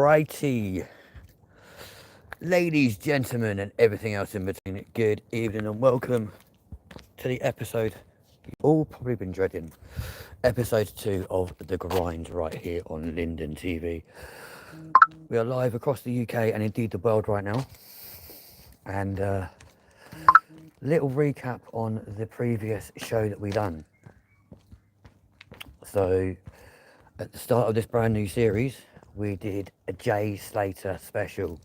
Alrighty, ladies, gentlemen, and everything else in between, good evening and welcome to the episode you've all probably been dreading. Episode 2 of The Grind right here on LindenTV. We are live across the UK and indeed the world right now. And little recap on the previous show that we done. So, at the start of this brand new series, we did a Jay Slater special.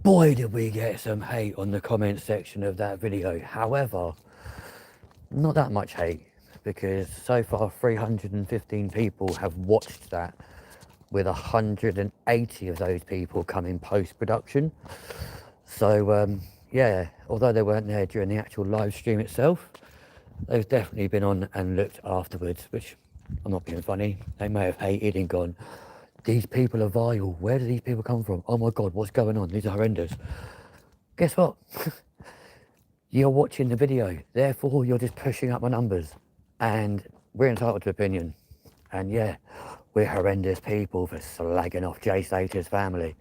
Boy, did we get some hate on the comment section of that video. However, not that much hate, because so far 315 people have watched that, with 180 of those people coming post-production. So, yeah, although they weren't there during the actual live stream itself, they've definitely been on and looked afterwards, which, I'm not being funny, they may have hated and gone, these people are vile, where do these people come from? Oh my God, what's going on? These are horrendous. Guess what? You're watching the video, therefore you're just pushing up my numbers. And we're entitled to opinion. And yeah, we're horrendous people for slagging off Jay Slater's family.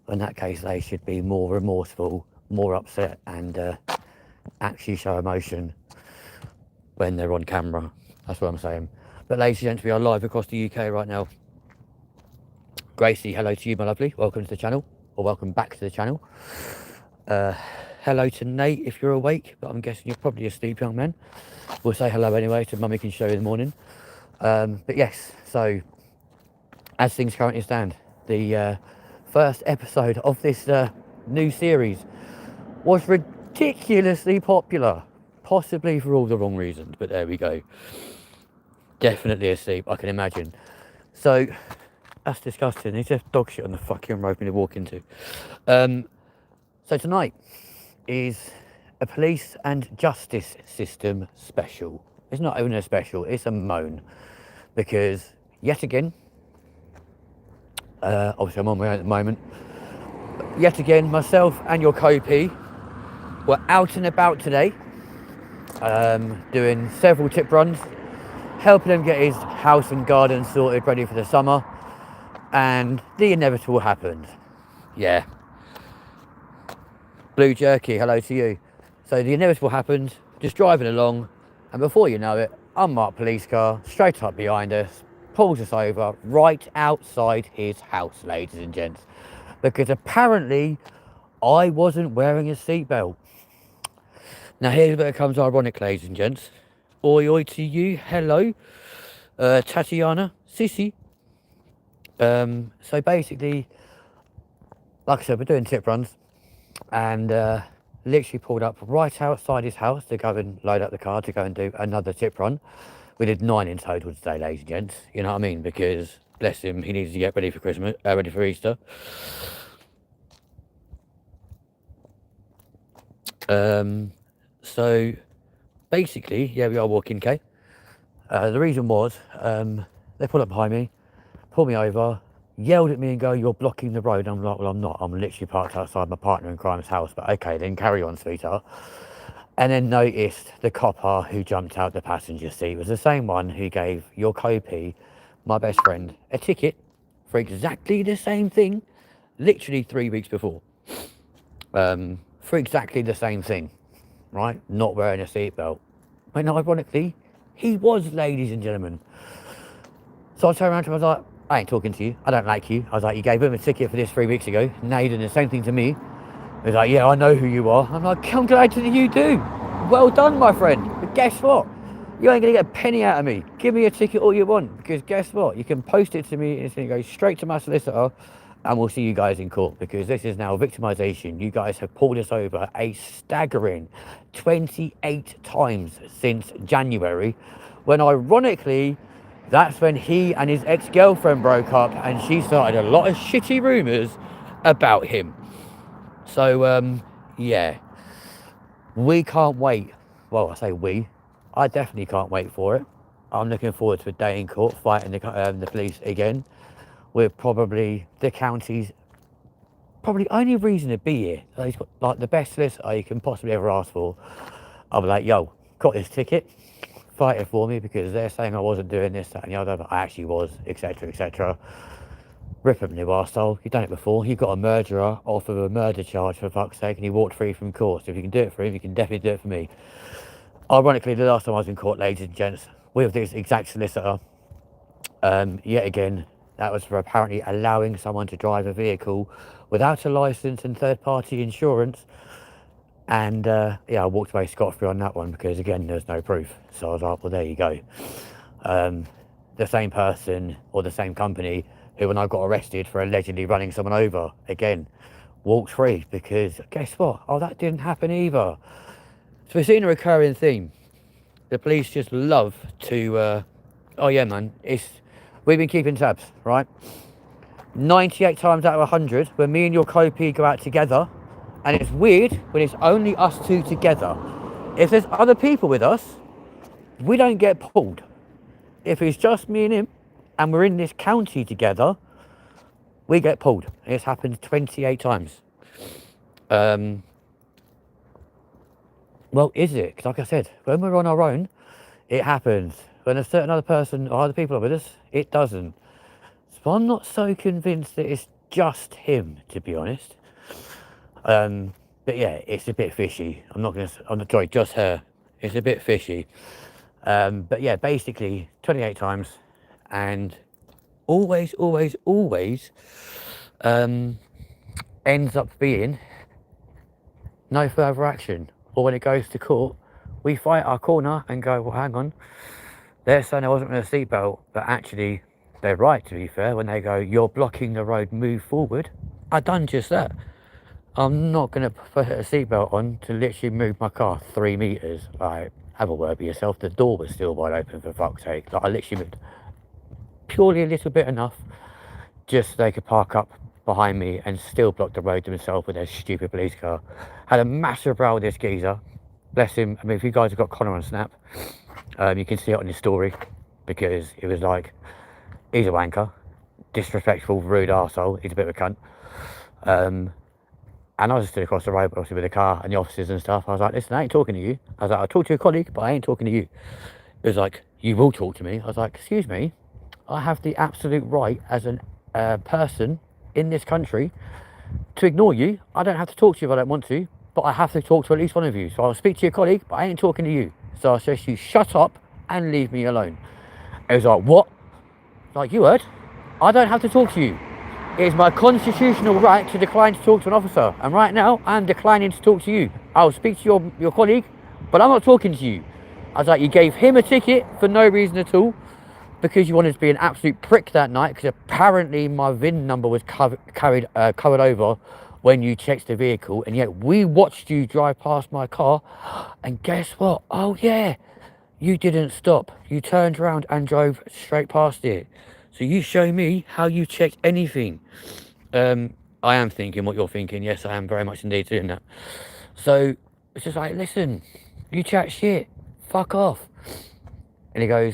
In that case, they should be more remorseful, more upset, and actually show emotion when they're on camera. That's what I'm saying. But ladies and gents, we are live across the UK right now. Gracie, hello to you, my lovely. Welcome to the channel, or welcome back to the channel. Hello to Nate, if you're awake, but I'm guessing you're probably asleep, young man. We'll say hello anyway, so Mummy can show you in the morning. But yes, so as things currently stand, the first episode of this new series was ridiculously popular, possibly for all the wrong reasons, but there we go. Definitely asleep, I can imagine. So that's disgusting. There's just dog shit on the fucking road we walk into. So tonight is a police and justice system special. It's not even a special, it's a moan, because yet again, obviously I'm on my own at the moment, yet again myself and your co-P were out and about today, doing several tip runs, helping him get his house and garden sorted, ready for the summer, and the inevitable happened. Yeah. Blue Jerky, hello to you. So the inevitable happened, just driving along, and before you know it, unmarked police car, straight up behind us, pulls us over right outside his house, ladies and gents, because apparently I wasn't wearing a seatbelt. Now here's where it comes ironic, ladies and gents. Oi oi to you, hello, Tatiana, Sissy. So basically, like I said, we're doing tip runs, and literally pulled up right outside his house to go and load up the car to go and do another tip run. We did 9 in total today, ladies and gents, you know what I mean, because bless him, he needs to get ready for Christmas, ready for Easter. So basically, yeah, we are walking, Kay. The reason was, they pulled up behind me, pulled me over, yelled at me and go, you're blocking the road. I'm like, well, I'm not. I'm literally parked outside my partner in crime's house. But okay, then carry on, sweetheart. And then noticed the copper who jumped out the passenger seat was the same one who gave your co-P, my best friend, a ticket for exactly the same thing, literally 3 weeks before. For exactly the same thing, right? Not wearing a seatbelt. And ironically, he was, ladies and gentlemen. So I turned around to him, I was like, I ain't talking to you, I don't like you. I was like, you gave him a ticket for this 3 weeks ago, now you're doing the same thing to me. He was like, yeah, I know who you are. I'm like, I'm glad that you do. Well done, my friend. But guess what? You ain't gonna get a penny out of me. Give me a ticket all you want, because guess what? You can post it to me, and it's gonna go straight to my solicitor, and we'll see you guys in court, because this is now victimization. You guys have pulled us over a staggering 28 times since January, when ironically, that's when he and his ex-girlfriend broke up, and she started a lot of shitty rumours about him. So, yeah, we can't wait. Well, I say we. I definitely can't wait for it. I'm looking forward to a day in court fighting the police again. We're probably the county's probably only reason to be here. He's got like the best solicitor you can possibly ever ask for. I'll be like, yo, got this ticket, fight it for me because they're saying I wasn't doing this, that and the other, but I actually was, etc, etc. Rip him, new arsehole. You've done it before. You got a murderer off of a murder charge, for fuck's sake, and he walked free from court. So if you can do it for him, you can definitely do it for me. Ironically, the last time I was in court, ladies and gents, with this exact solicitor, yet again, that was for apparently allowing someone to drive a vehicle without a license and third-party insurance. And yeah, I walked away scot-free on that one because, again, there's no proof. So I was like, well, there you go. The same person or the same company who, when I got arrested for allegedly running someone over, again, walked free because, guess what? Oh, that didn't happen either. So we're seeing a recurring theme. The police just love to, oh yeah, man, we've been keeping tabs, right? 98 times out of 100, when me and your co-P go out together, and it's weird when it's only us two together. If there's other people with us, we don't get pulled. If it's just me and him, and we're in this county together, we get pulled. It's happened 28 times. Well, is it? 'Cause like I said, when we're on our own, it happens. When a certain other person or other people are with us, it doesn't. So I'm not so convinced that it's just him, to be honest. But yeah, it's a bit fishy. I'm not sorry, just her. It's a bit fishy. But yeah, basically 28 times, and always ends up being no further action. Or when it goes to court, we fight our corner and go, well, hang on, they're saying I wasn't wearing a seatbelt, but actually they're right, to be fair, when they go, you're blocking the road, move forward. I done just that. I'm not going to put a seatbelt on to literally move my car 3 meters. Like, have a word with yourself. The door was still wide open, for fuck's sake. Like, I literally moved purely a little bit enough just so they could park up behind me and still block the road themselves with their stupid police car. Had a massive row with this geezer. Bless him. I mean, if you guys have got Connor on Snap, you can see it on his story, because it was like, he's a wanker, disrespectful, rude arsehole. He's a bit of a cunt. And I was stood across the road, obviously, with the car and the officers and stuff. I was like, listen, I ain't talking to you. I was like, I'll talk to your colleague, but I ain't talking to you. It was like, you will talk to me. I was like, excuse me, I have the absolute right as a person in this country to ignore you. I don't have to talk to you if I don't want to, but I have to talk to at least one of you. So I'll speak to your colleague, but I ain't talking to you. So I suggest you shut up and leave me alone. It was like, what? Like, you heard? I don't have to talk to you. It is my constitutional right to decline to talk to an officer. And right now, I'm declining to talk to you. I'll speak to your colleague, but I'm not talking to you. I was like, you gave him a ticket for no reason at all, because you wanted to be an absolute prick that night, because apparently my VIN number was covered over when you checked the vehicle, and yet we watched you drive past my car, and guess what? Oh yeah, you didn't stop. You turned around and drove straight past it. So you show me how you checked anything. I am thinking what you're thinking. Yes, I am very much indeed doing that. So it's just like, listen, you chat shit, fuck off. And he goes,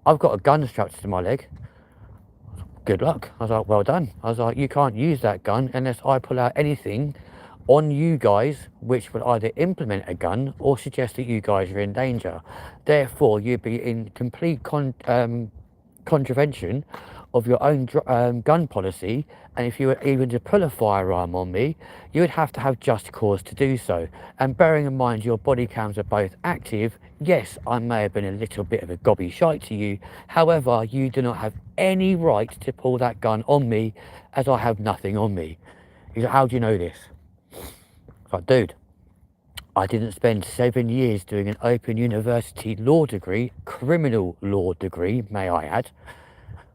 I've got a gun strapped to my leg. Good luck. I was like, well done. I was like, you can't use that gun unless I pull out anything on you guys which would either implement a gun or suggest that you guys are in danger. Therefore, you'd be in complete contravention of your own gun policy, and if you were even to pull a firearm on me, you would have to have just cause to do so. And bearing in mind your body cams are both active, yes, I may have been a little bit of a gobby shite to you, however, you do not have any right to pull that gun on me, as I have nothing on me. He's like, how do you know this? I was like, dude, I didn't spend 7 years doing an open university law degree, criminal law degree, may I add,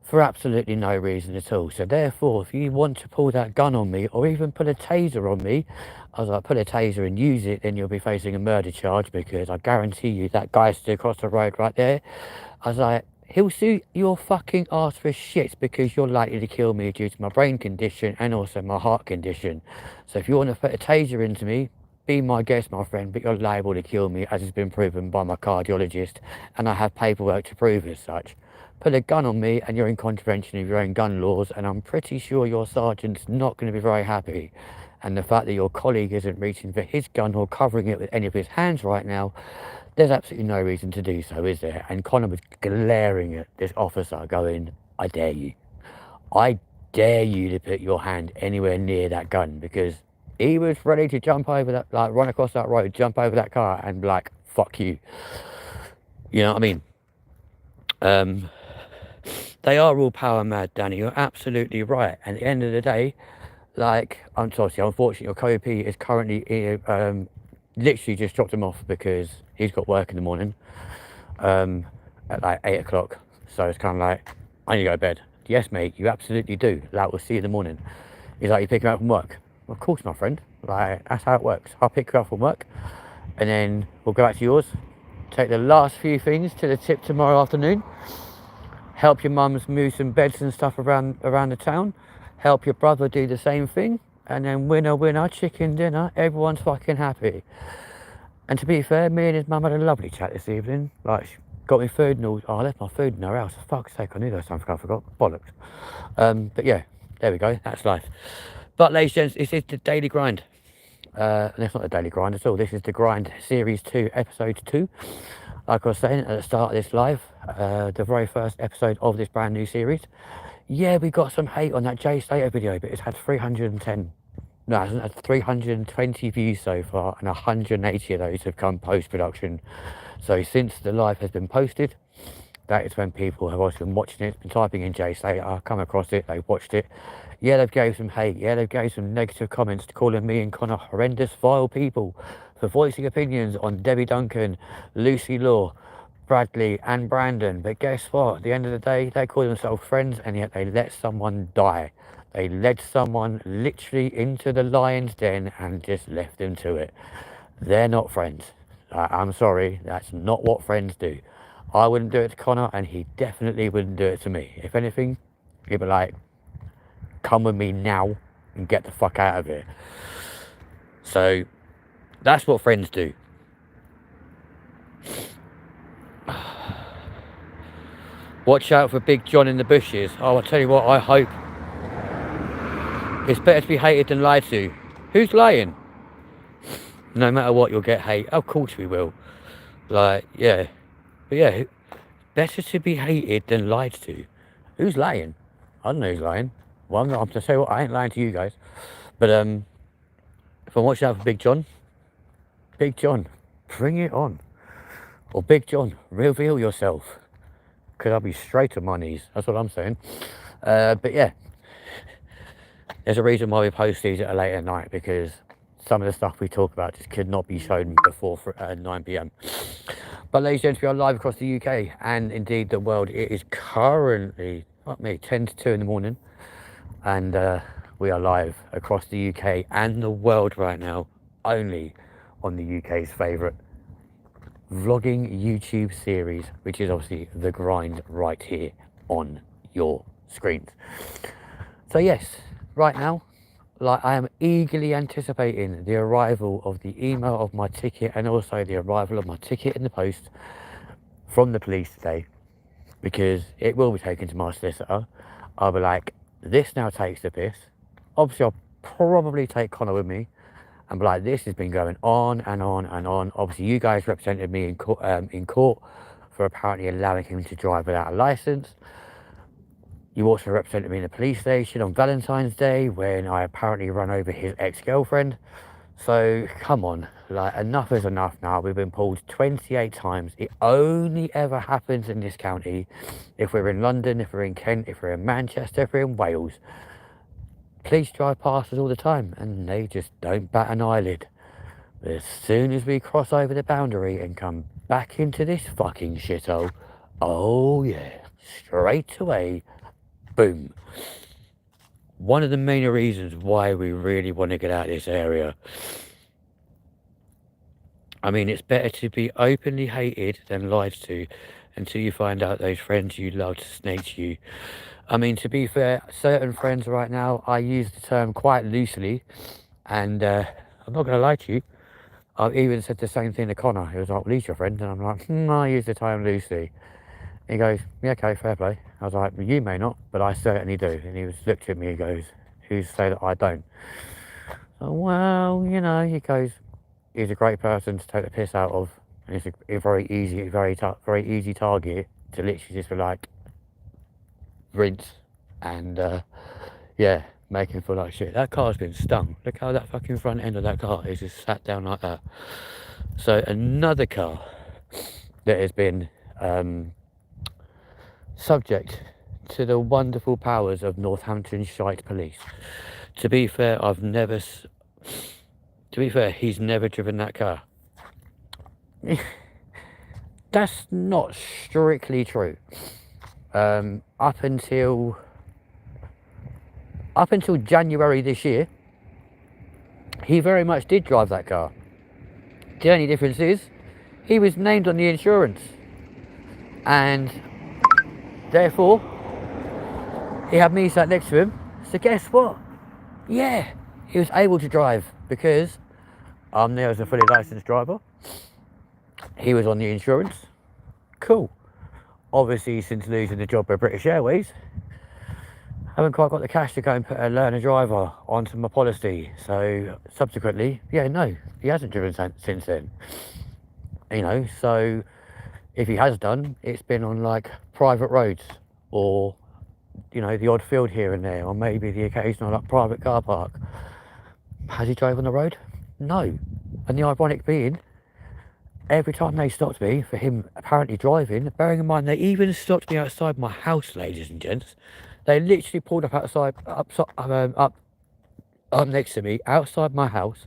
for absolutely no reason at all. So therefore, if you want to pull that gun on me, or even pull a taser on me, I was like, pull a taser and use it, then you'll be facing a murder charge, because I guarantee you that guy stood across the road right there. I was like, he'll sue your fucking ass for shit, because you're likely to kill me due to my brain condition and also my heart condition. So if you want to put a taser into me, be my guest, my friend, but you're liable to kill me, as has been proven by my cardiologist, and I have paperwork to prove as such. Put a gun on me and you're in contravention of your own gun laws, and I'm pretty sure your sergeant's not going to be very happy. And the fact that your colleague isn't reaching for his gun or covering it with any of his hands right now There's absolutely no reason to do so, is there? And Connor was glaring at this officer going, I dare you. I dare you to put your hand anywhere near that gun, because he was ready to jump over that, like run across that road, jump over that car and be like, fuck you. You know what I mean? They are all power mad, Danny. You're absolutely right. And at the end of the day, like, I'm sorry, unfortunately, your co-op is currently literally just dropped him off because he's got work in the morning at like 8 o'clock. So it's kind of like, I need to go to bed. Yes, mate, you absolutely do. Like, we'll see you in the morning. He's like, you pick him up from work? Well, of course, my friend. Like, that's how it works. I'll pick you up from work and then we'll go back to yours. Take the last few things to the tip tomorrow afternoon. Help your mums move some beds and stuff around the town. Help your brother do the same thing. And then winner, chicken dinner. Everyone's fucking happy. And to be fair, me and his mum had a lovely chat this evening. Like, she got me food and all. Oh, I left my food in her house. For fuck's sake, I knew there was something I forgot. Bollocks. But yeah, there we go. That's life. But ladies and gents, this is the daily grind. And it's not the daily grind at all. This is the grind series 2, episode 2. Like I was saying at the start of this live, the very first episode of this brand new series. Yeah, we got some hate on that Jay Slater video, but it's had 310. No, it hasn't had 320 views so far, and 180 of those have come post-production. So since the live has been posted, that is when people have also been watching it, been typing in Jay Slater, come across it, they've watched it. Yeah, they've gave some hate. Yeah, they've gave some negative comments, calling me and Connor horrendous, vile people for voicing opinions on Debbie Duncan, Lucy Law, Bradley and Brandon. But guess what? At the end of the day, they call themselves friends, and yet they let someone die. They led someone literally into the lion's den and just left them to it. They're not friends. I'm sorry, that's not what friends do. I wouldn't do it to Connor, and he definitely wouldn't do it to me. If anything, he'd be like, come with me now and get the fuck out of here. So that's what friends do. Watch out for Big John in the bushes. Oh, I'll tell you what, I hope. It's better to be hated than lied to. Who's lying? No matter what, you'll get hate. Of course we will. Like, yeah. But yeah, better to be hated than lied to. Who's lying? I don't know who's lying. Well, I'm going to say what, I ain't lying to you guys. But if I'm watching out for Big John, bring it on. Or Big John, reveal yourself. Because I'll be straight on my knees. That's what I'm saying. But yeah. There's a reason why we post these at a later night, because some of the stuff we talk about just could not be shown before 9 p.m. But ladies and gentlemen, we are live across the UK and indeed the world. It is currently, 10 to 2 in the morning. And we are live across the UK and the world right now, only on the UK's favourite vlogging YouTube series, which is obviously The Grind, right here on your screens. So yes, right now, like, I am eagerly anticipating the arrival of the email of my ticket, and also the arrival of my ticket in the post from the police today, because it will be taken to my solicitor. I'll be like, this now takes the piss. Obviously, I'll probably take Connor with me and be like, this has been going on and on and on. Obviously, you guys represented me in court for apparently allowing him to drive without a license. You also represented me in the police station on Valentine's Day when I apparently run over his ex-girlfriend. So, come on, like, enough is enough now. We've been pulled 28 times. It only ever happens in this county if we're in London, if we're in Kent, if we're in Manchester, if we're in Wales. Police drive past us all the time and they just don't bat an eyelid. But as soon as we cross over the boundary and come back into this fucking shithole, oh yeah, straight away, boom. One of the main reasons why we really want to get out of this area. I mean, it's better to be openly hated than lied to until you find out those friends you loved snaked you. I mean, to be fair, certain friends right now, I use the term quite loosely, and I'm not going to lie to you. I've even said the same thing to Connor. He was like, well, he's your friend, and I'm like, I use the term loosely. He goes, yeah, okay, fair play. I was like, well, you may not, but I certainly do. And he was looked at me and goes, who's to say that I don't? So, well, you know, he goes, he's a great person to take the piss out of. And it's a very easy, very easy target to literally just be like rinse and yeah, make him feel like shit. That car's been stung. Look how that fucking front end of that car is just sat down like that. So another car that has been subject to the wonderful powers of Northampton Shite Police. To be fair, he's never driven that car. That's not strictly true. Up until January this year, he very much did drive that car. The only difference is he was named on the insurance, and therefore he had me sat next to him. So guess what? Yeah, he was able to drive because I'm there as a fully licensed driver. He was on the insurance. Cool. Obviously, since losing the job at British Airways, I haven't quite got the cash to go and put a learner driver onto my policy. So subsequently, yeah, no, he hasn't driven since then. You know, so if he has done, it's been on like private roads, or you know, the odd field here and there, or maybe the occasional like private car park. Has he drove on the road? No. And the ironic being, every time they stopped me for him apparently driving, bearing in mind they even stopped me outside my house, ladies and gents. They literally pulled up outside, up next to me, outside my house.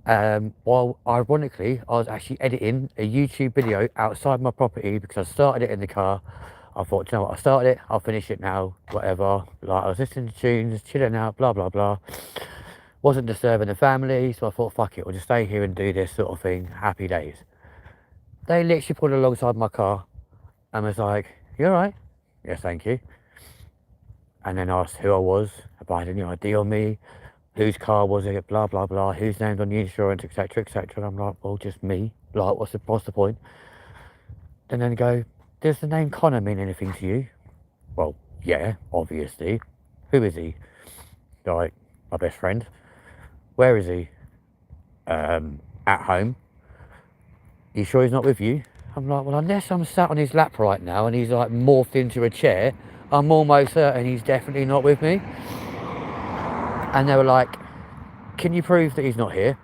While ironically, I was actually editing a YouTube video outside my property because I started it in the car. I thought, you know what, I started it, I'll finish it now, whatever. Like, I was listening to tunes, chilling out, blah, blah, blah. Wasn't disturbing the family, so I thought, fuck it, we'll just stay here and do this sort of thing. Happy days. They literally pulled alongside my car and was like, you all right? Yes, thank you. And then asked who I was, if I had any ID on me, whose car was it, blah, blah, blah, who's named on the insurance, etc., etc. And I'm like, well, just me. Like, what's the point? And then they go, does the name Connor mean anything to you? Well, yeah, obviously. Who is he? Like, my best friend. Where is he? At home. You sure he's not with you? I'm like, well, unless I'm sat on his lap right now and he's like morphed into a chair, I'm almost certain he's definitely not with me. And they were like, can you prove that he's not here?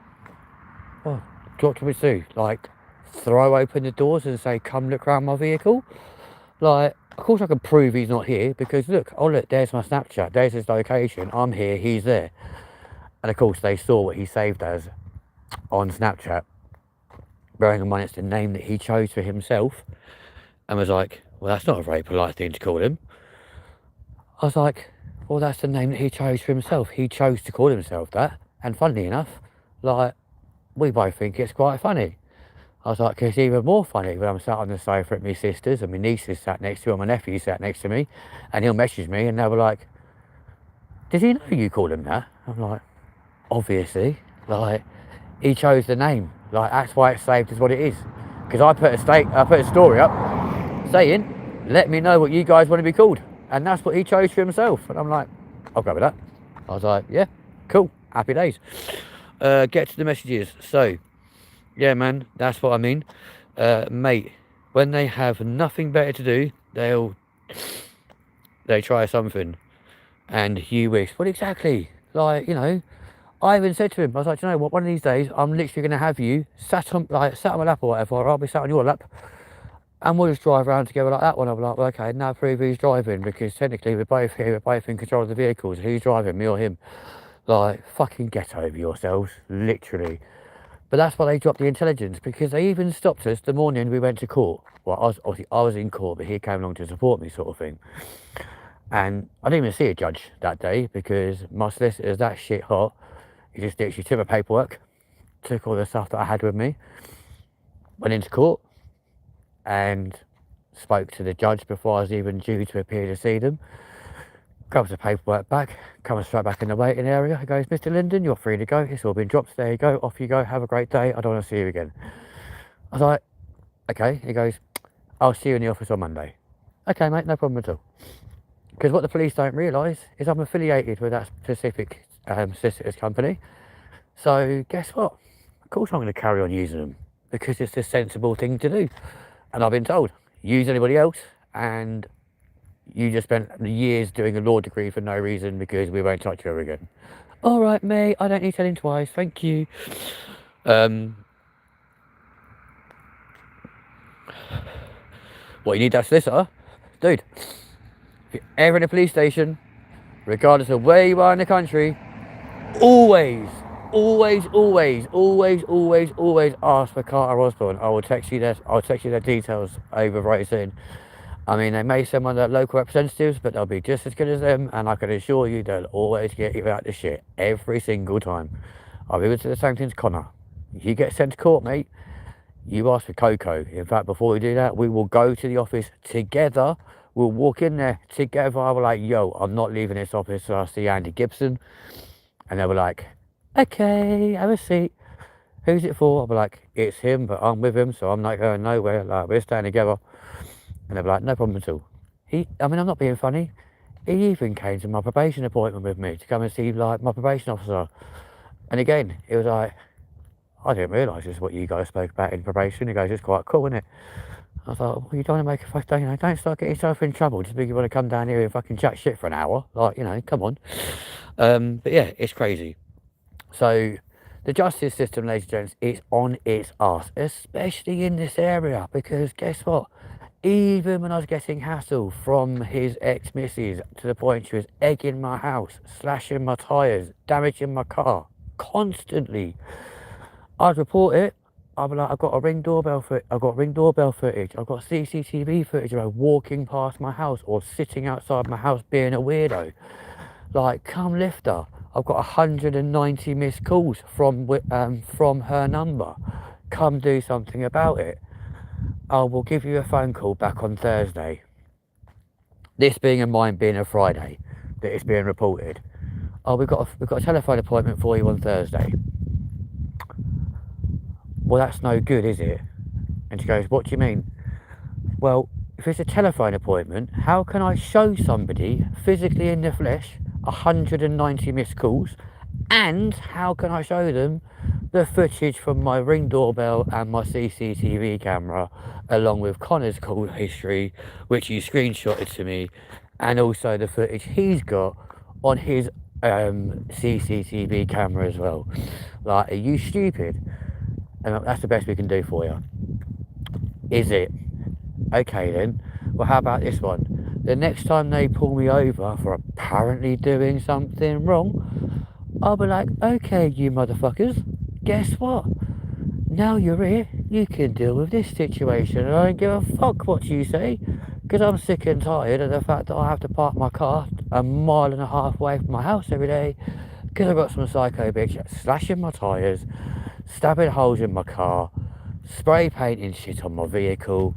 Oh, what do we do? Like, throw open the doors and say, come look around my vehicle? Like, of course I can prove he's not here because look, oh look, there's my Snapchat, there's his location, I'm here, he's there. And of course they saw what he saved as on Snapchat, bearing in mind it's the name that he chose for himself, and was like, well, that's not a very polite thing to call him. I was like, well, that's the name that he chose for himself. He chose to call himself that, and funnily enough, like, we both think it's quite funny. I was like, it's even more funny when I'm sat on the sofa at my sister's and my nieces sat next to me, and my nephew sat next to me, and he'll message me and they were like, did he know you called him that? I'm like, obviously. Like, he chose the name. Like, that's why it's saved as what it is. Because I put a story up saying, let me know what you guys want to be called. And that's what he chose for himself. And I'm like, I'll go with that. I was like, yeah, cool, happy days. Get to the messages. So, yeah, man, that's what I mean. Mate, when they have nothing better to do, they try something. And you wish, well, exactly. Like, you know, I even said to him, I was like, you know what, one of these days, I'm literally going to have you sat on my lap or whatever, or I'll be sat on your lap, and we'll just drive around together like that one. I'm like, well, okay, now prove who's driving, because technically we're both here, we're both in control of the vehicles. Who's driving, me or him? Like, fucking get over yourselves, literally. But that's why they dropped the intelligence, because they even stopped us the morning we went to court. Well, I was in court, but he came along to support me, sort of thing. And I didn't even see a judge that day because my solicitor's that shit hot. He just literally took my paperwork, took all the stuff that I had with me, went into court and spoke to the judge before I was even due to appear to see them. Grabs the paperwork back, comes straight back in the waiting area. He goes, Mr. Linden, you're free to go. It's all been dropped. There you go. Off you go. Have a great day. I don't want to see you again. I was like, okay. He goes, I'll see you in the office on Monday. Okay, mate, no problem at all. Because what the police don't realise is I'm affiliated with that specific solicitor's company. So guess what? Of course I'm going to carry on using them. because it's the sensible thing to do. And I've been told, use anybody else, and you just spent years doing a law degree for no reason because we won't touch you ever again. All right, mate, I don't need telling twice, thank you. What, you need that solicitor? Dude, if you're ever in a police station, regardless of where you are in the country, always ask for Carter Osborne. I'll text you their details over very soon. I mean, they may send one of their local representatives, but they'll be just as good as them, and I can assure you they'll always get you out of shit every single time. I'll be able to do the same thing to Connor. If you get sent to court, mate, you ask for Coco. In fact, before we do that, we will go to the office together. We'll walk in there together. I'll be like, yo, I'm not leaving this office till I see Andy Gibson. And they'll be like, okay, have a seat. Who's it for? I'll be like, it's him, but I'm with him, so I'm not going nowhere. Like, we're staying together. And they'll be like, no problem at all. I'm not being funny. He even came to my probation appointment with me to come and see, like, my probation officer. And again, it was like, I didn't realise this is what you guys spoke about in probation. He goes, it's quite cool, isn't it? I thought, well, you don't want to make a fuck, don't start getting yourself in trouble just because you want to come down here and fucking chat shit for an hour. Like, come on. But yeah, it's crazy. So the justice system, ladies and gents, is on its arse, especially in this area, because guess what? Even when I was getting hassle from his ex-missus to the point she was egging my house, slashing my tyres, damaging my car, constantly, I'd report it. I'd be like, I've got ring doorbell footage, I've got CCTV footage of her walking past my house or sitting outside my house being a weirdo. Like, come lift her. I've got 190 missed calls from her number. Come do something about it. I will give you a phone call back on Thursday. This being in mind being a Friday that it's being reported. Oh, we've got a telephone appointment for you on Thursday. Well, that's no good, is it? And she goes, what do you mean? Well, if it's a telephone appointment, how can I show somebody physically in the flesh 190 missed calls, and how can I show them the footage from my ring doorbell and my CCTV camera, along with Connor's call history, which he screenshotted to me, and also the footage he's got on his CCTV camera as well. Like, are you stupid? And that's the best we can do for you. Is it? Okay then. Well, how about this one? The next time they pull me over for apparently doing something wrong, I'll be like, okay, you motherfuckers, guess what? Now you're here, you can deal with this situation, and I don't give a fuck what you say, because I'm sick and tired of the fact that I have to park my car 1.5 miles away from my house every day, because I've got some psycho bitch slashing my tyres, stabbing holes in my car, spray painting shit on my vehicle,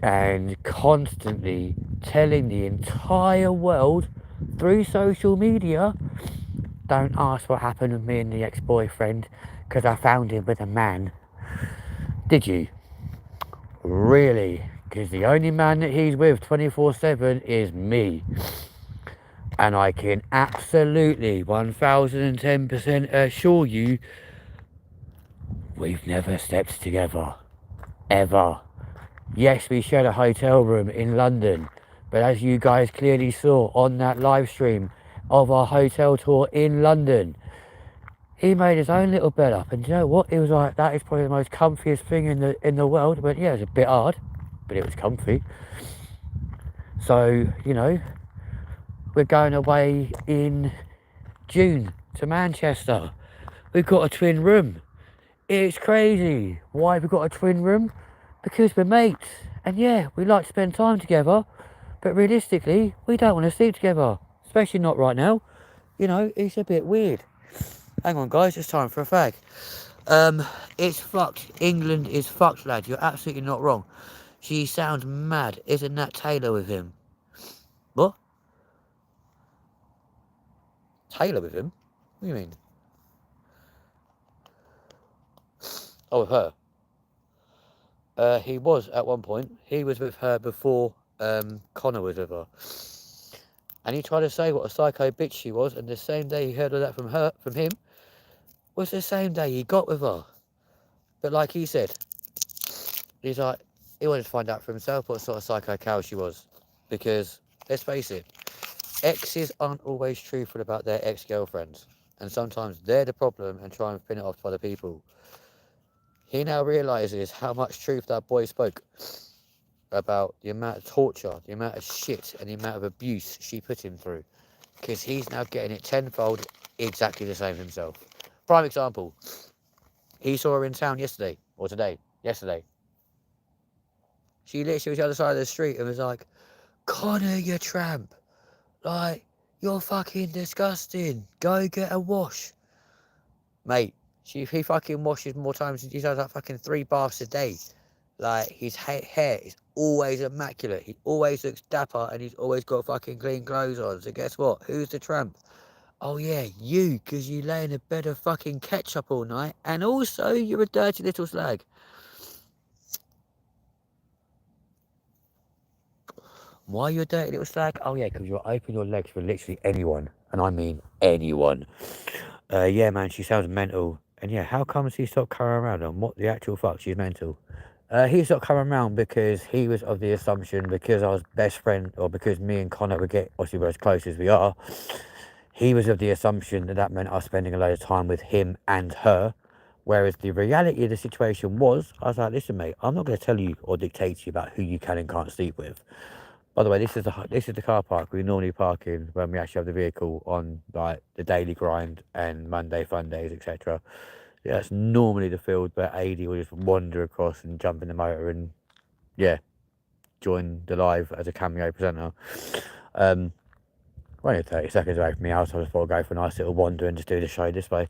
and constantly telling the entire world through social media, don't ask what happened with me and the ex-boyfriend, because I found him with a man. Did you? Really? Because the only man that he's with 24/7 is me. And I can absolutely 1010% assure you, we've never slept together. Ever. Yes, we shared a hotel room in London, but as you guys clearly saw on that live stream of our hotel tour in London, he made his own little bed up, and you know what? It was like, that is probably the most comfiest thing in the world. But yeah, it was a bit hard, but it was comfy. So, we're going away in June to Manchester. We've got a twin room. It's crazy. Why have we got a twin room? Because we're mates. And yeah, we like to spend time together, but realistically, we don't want to sleep together. Especially not right now. It's a bit weird. Hang on, guys, it's time for a fag. It's fucked. England is fucked, lad. You're absolutely not wrong. She sounds mad. Isn't that Taylor with him? What? Taylor with him? What do you mean? Oh, with her. He was at one point. He was with her before Connor was with her. And he tried to say what a psycho bitch she was, and the same day he heard of that from him, was the same day he got with her. But like he said, He's like, he wanted to find out for himself what sort of psycho cow she was. Because, let's face it, exes aren't always truthful about their ex-girlfriends. And sometimes they're the problem and try and pin it off to other people. He now realises how much truth that boy spoke about the amount of torture, the amount of shit, and the amount of abuse she put him through. Because he's now getting it tenfold, exactly the same himself. Prime example, he saw her in town yesterday, or today, yesterday. She literally was the other side of the street and was like, Connor, you tramp. Like, you're fucking disgusting. Go get a wash. Mate, he fucking washes more times. He does like fucking 3 baths a day. Like, his hair is always immaculate. He always looks dapper and he's always got fucking clean clothes on. So guess what? Who's the tramp? Oh yeah, you, because you lay in a bed of fucking ketchup all night. And also, you're a dirty little slag. Why you're a dirty little slag? Oh yeah, because you'll open your legs for literally anyone. And I mean anyone. Yeah, man, she sounds mental. And yeah, how comes he stopped coming around? And what the actual fuck? She's mental. He stopped coming around because he was of the assumption, because I was best friend, or because me and Connor would get, obviously we're as close as we are, he was of the assumption that that meant I was spending a load of time with him and her. Whereas the reality of the situation was, I was like, listen, mate, I'm not going to tell you or dictate to you about who you can and can't sleep with. By the way, this is the car park we normally park in when we actually have the vehicle on like the daily grind and Monday fun days, etc. Yeah, that's normally the field where AD will just wander across and jump in the motor and yeah, join the live as a cameo presenter. Only 30 seconds away from my house, I just thought I'd go for a nice little wander and just do the show this way.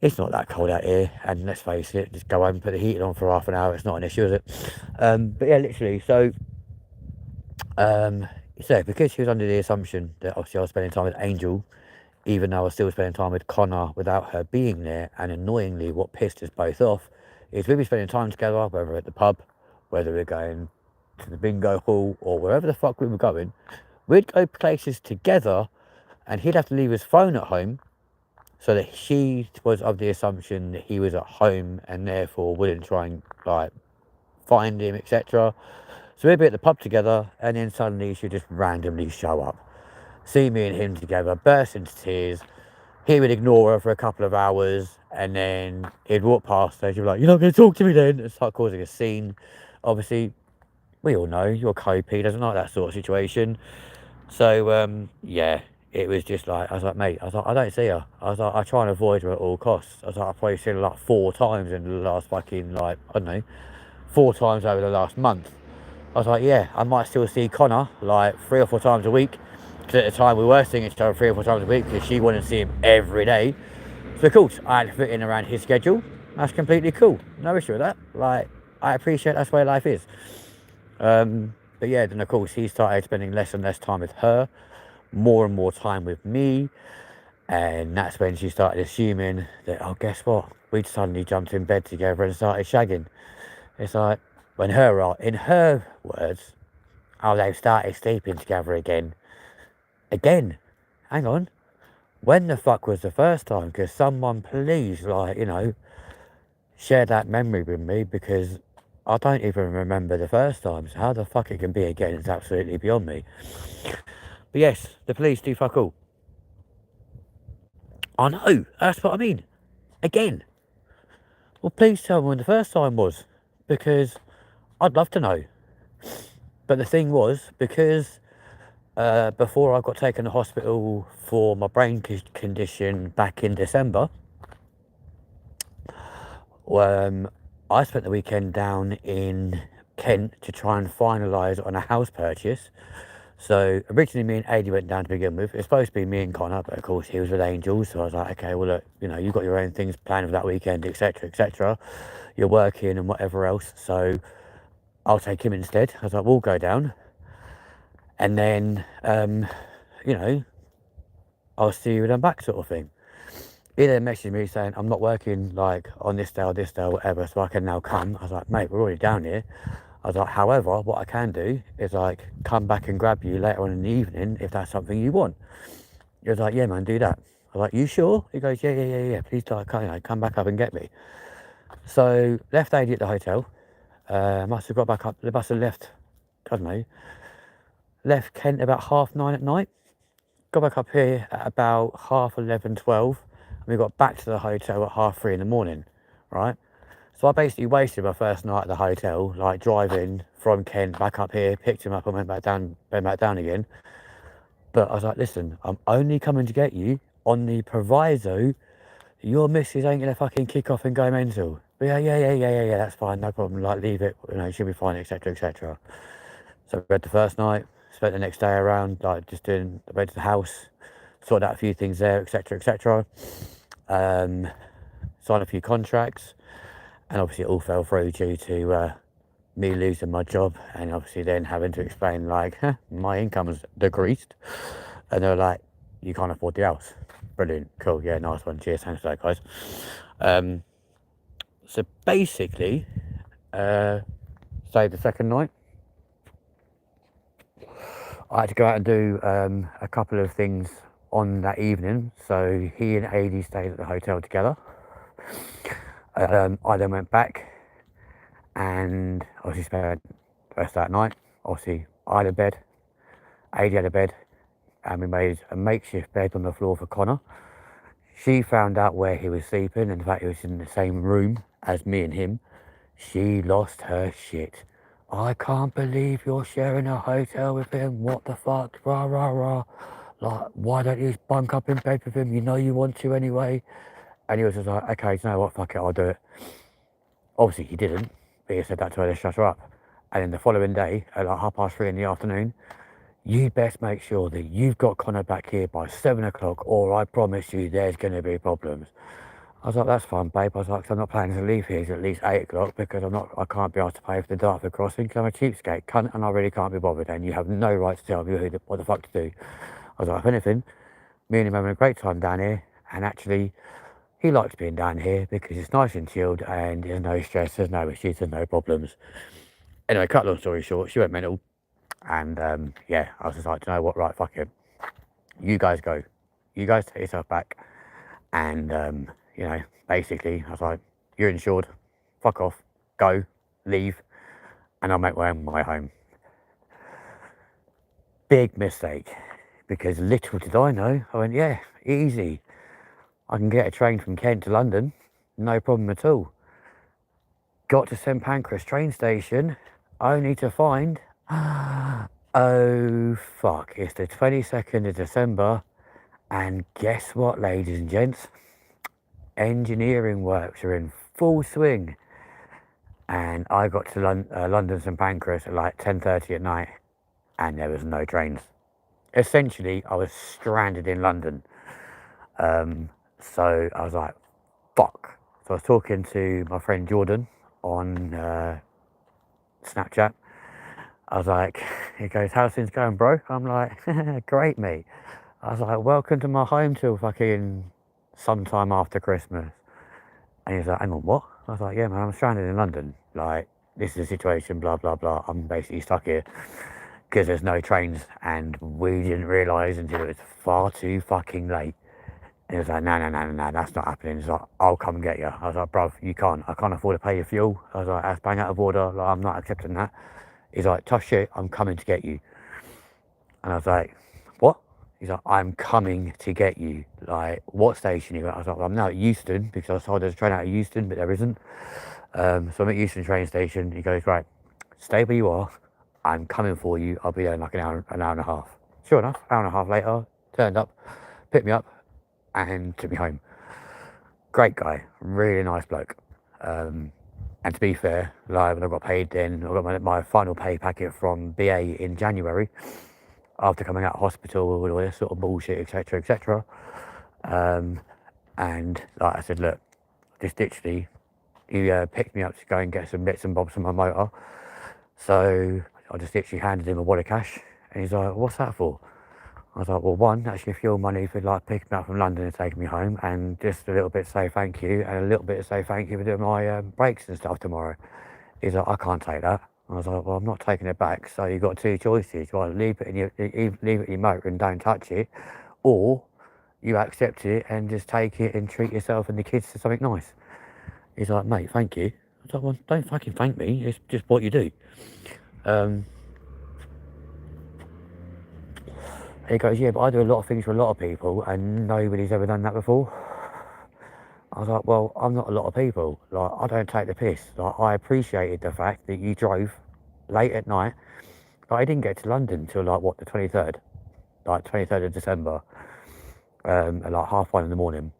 It's not that cold out here, and let's face it, just go home and put the heating on for half an hour, it's not an issue, is it? But yeah, literally, so because she was under the assumption that obviously I was spending time with Angel, even though I was still spending time with Connor without her being there, and annoyingly what pissed us both off is we'd be spending time together, whether at the pub, whether we're going to the bingo hall or wherever the fuck we were going, we'd go places together and he'd have to leave his phone at home so that she was of the assumption that he was at home and therefore wouldn't try and like find him, etc. So we'd be at the pub together and then suddenly she'd just randomly show up, see me and him together, burst into tears. He would ignore her for a couple of hours and then he'd walk past her. She'd be like, you're not going to talk to me then? And start causing a scene. Obviously, we all know your Copy doesn't like that sort of situation. So, yeah, it was just like, I was like, mate, I was like, I don't see her. I was like, I try and avoid her at all costs. I was like, I've probably seen her like 4 times in the last fucking, like, I don't know, 4 times over the last month. I was like, yeah, I might still see Connor like 3 or 4 times a week. Because at the time we were seeing each other 3 or 4 times a week because she wanted to see him every day. So of course, I had to fit in around his schedule. That's completely cool. No issue with that. Like, I appreciate that's the way life is. But yeah, then of course he started spending less and less time with her, more and more time with me. And that's when she started assuming that, oh, guess what? We'd suddenly jumped in bed together and started shagging. It's like, in her words, oh, they've started sleeping together again. Again? Hang on. When the fuck was the first time? Because someone please, like, you know, share that memory with me, because I don't even remember the first time. So how the fuck it can be again is absolutely beyond me. But yes, the police do fuck all. I know, that's what I mean. Again. Well, please tell me when the first time was, because I'd love to know. But the thing was, because before I got taken to hospital for my brain condition back in December, I spent the weekend down in Kent to try and finalise on a house purchase. So originally me and Adi went down to begin with. It was supposed to be me and Connor, but of course he was with Angel. So I was like, okay, well look, you know, you've got your own things planned for that weekend, etc, etc. You're working and whatever else. So I'll take him instead. I was like, we'll go down. And then, you know, I'll see you when I'm back, sort of thing. He then messaged me saying, I'm not working like on this day or whatever, so I can now come. I was like, mate, we're already down here. I was like, however, what I can do is like come back and grab you later on in the evening if that's something you want. He was like, yeah, man, do that. I was like, you sure? He goes, yeah. Please, like, come back up and get me. So left AD at the hotel. Must have got back up, they must have left, I don't know, left Kent about 9:30 at night. Got back up here at about 11:30, 12, and we got back to the hotel at 3:30 in the morning, right? So I basically wasted my first night at the hotel, like driving from Kent back up here, picked him up and went back down again. But I was like, listen, I'm only coming to get you on the proviso your missus ain't gonna fucking kick off and go mental. But yeah, that's fine, no problem, like leave it, you know, she'll be fine, etc, etc. So we had the first night, spent the next day around, like just doing, I went to the house, sorted out a few things there, etc, etc. Signed a few contracts, and obviously it all fell through due to me losing my job, and obviously then having to explain like, my income's decreased, and they were like, you can't afford the house. Brilliant, cool, yeah, nice one, cheers, thanks for that, guys. So basically, stayed the second night. I had to go out and do a couple of things on that evening. So he and AD stayed at the hotel together. I then went back and obviously spent the rest of that night. Obviously, I had a bed, AD had a bed, and we made a makeshift bed on the floor for Connor. She found out where he was sleeping, and in fact he was in the same room as me and him. She lost her shit. I can't believe you're sharing a hotel with him. What the fuck? Rah, rah, rah. Like, why don't you just bunk up in bed with him? You know you want to anyway. And he was just like, okay, you know what? Fuck it, I'll do it. Obviously, he didn't. But he said that to her to shut her up. And then the following day, at like 3:30 in the afternoon, you best make sure that you've got Connor back here by 7 o'clock, or I promise you there's going to be problems. I was like, that's fine, babe. I was like, 'cause I'm not planning to leave here at least 8 o'clock because I can't be asked to pay for the Dartford crossing because I'm a cheapskate cunt and I really can't be bothered, and you have no right to tell me what the fuck to do. I was like, if anything, me and him having a great time down here, and actually, he likes being down here because it's nice and chilled and there's no stress, there's no issues, there's no problems. Anyway, cut long story short, she went mental, and yeah, I was just like, do you know what, right, fuck it. You guys go. You guys take yourself back, and you know, basically, I was like, you're insured, fuck off, go, leave, and I'll make my own way home. Big mistake, because little did I know, I went, yeah, easy. I can get a train from Kent to London, no problem at all. Got to St Pancras train station, only to find, oh fuck, it's the 22nd of December, and guess what, ladies and gents? Engineering works are in full swing, and I got to London St Pancras at like 10:30 at night, and there was no trains. Essentially, I was stranded in London. So I was like, fuck. So I was talking to my friend Jordan on Snapchat. I was like, he goes, how's things going, bro? I'm like, great, mate. I was like, welcome to my home till fucking sometime after Christmas. And he was like, hang on, what? I was like, yeah, man, I'm stranded in London. Like, this is the situation, blah, blah, blah. I'm basically stuck here because there's no trains, and we didn't realise until it was far too fucking late. And he was like, no, that's not happening. He's like, I'll come and get you. I was like, bruv, you can't. I can't afford to pay your fuel. I was like, that's bang out of order. Like, I'm not accepting that. He's like, tough shit, I'm coming to get you. And I was like, what? He's like, I'm coming to get you. Like, what station are you at? I was like, well, I'm now at Euston, because I was told there's a train out of Euston, but there isn't. So I'm at Euston train station. He goes, right, stay where you are. I'm coming for you. I'll be there in like an hour and a half. Sure enough, hour and a half later, turned up, picked me up, and took me home. Great guy, really nice bloke. And to be fair, like when I got paid then, I got my final pay packet from BA in January, after coming out of hospital with all this sort of bullshit, etc, etc. And like I said, look, just literally, he picked me up to go and get some bits and bobs from my motor. So I just literally handed him a wad of cash, and he's like, what's that for? I was like, well, one, that's your fuel money for like picking me up from London and taking me home, and just a little bit to say thank you, and a little bit to say thank you for doing my brakes and stuff tomorrow. He's like, I can't take that. I was like, well, I'm not taking it back, so you've got two choices. You either leave it in your motor and don't touch it, or you accept it and just take it and treat yourself and the kids to something nice. He's like, mate, thank you. was like, well, don't fucking thank me. It's just what you do. He goes, yeah, but I do a lot of things for a lot of people and nobody's ever done that before. I was like, well, I'm not a lot of people. Like, I don't take the piss. Like, I appreciated the fact that you drove late at night. Like, I didn't get to London till like, what, the 23rd? Like, 23rd of December. At like 1:30 in the morning.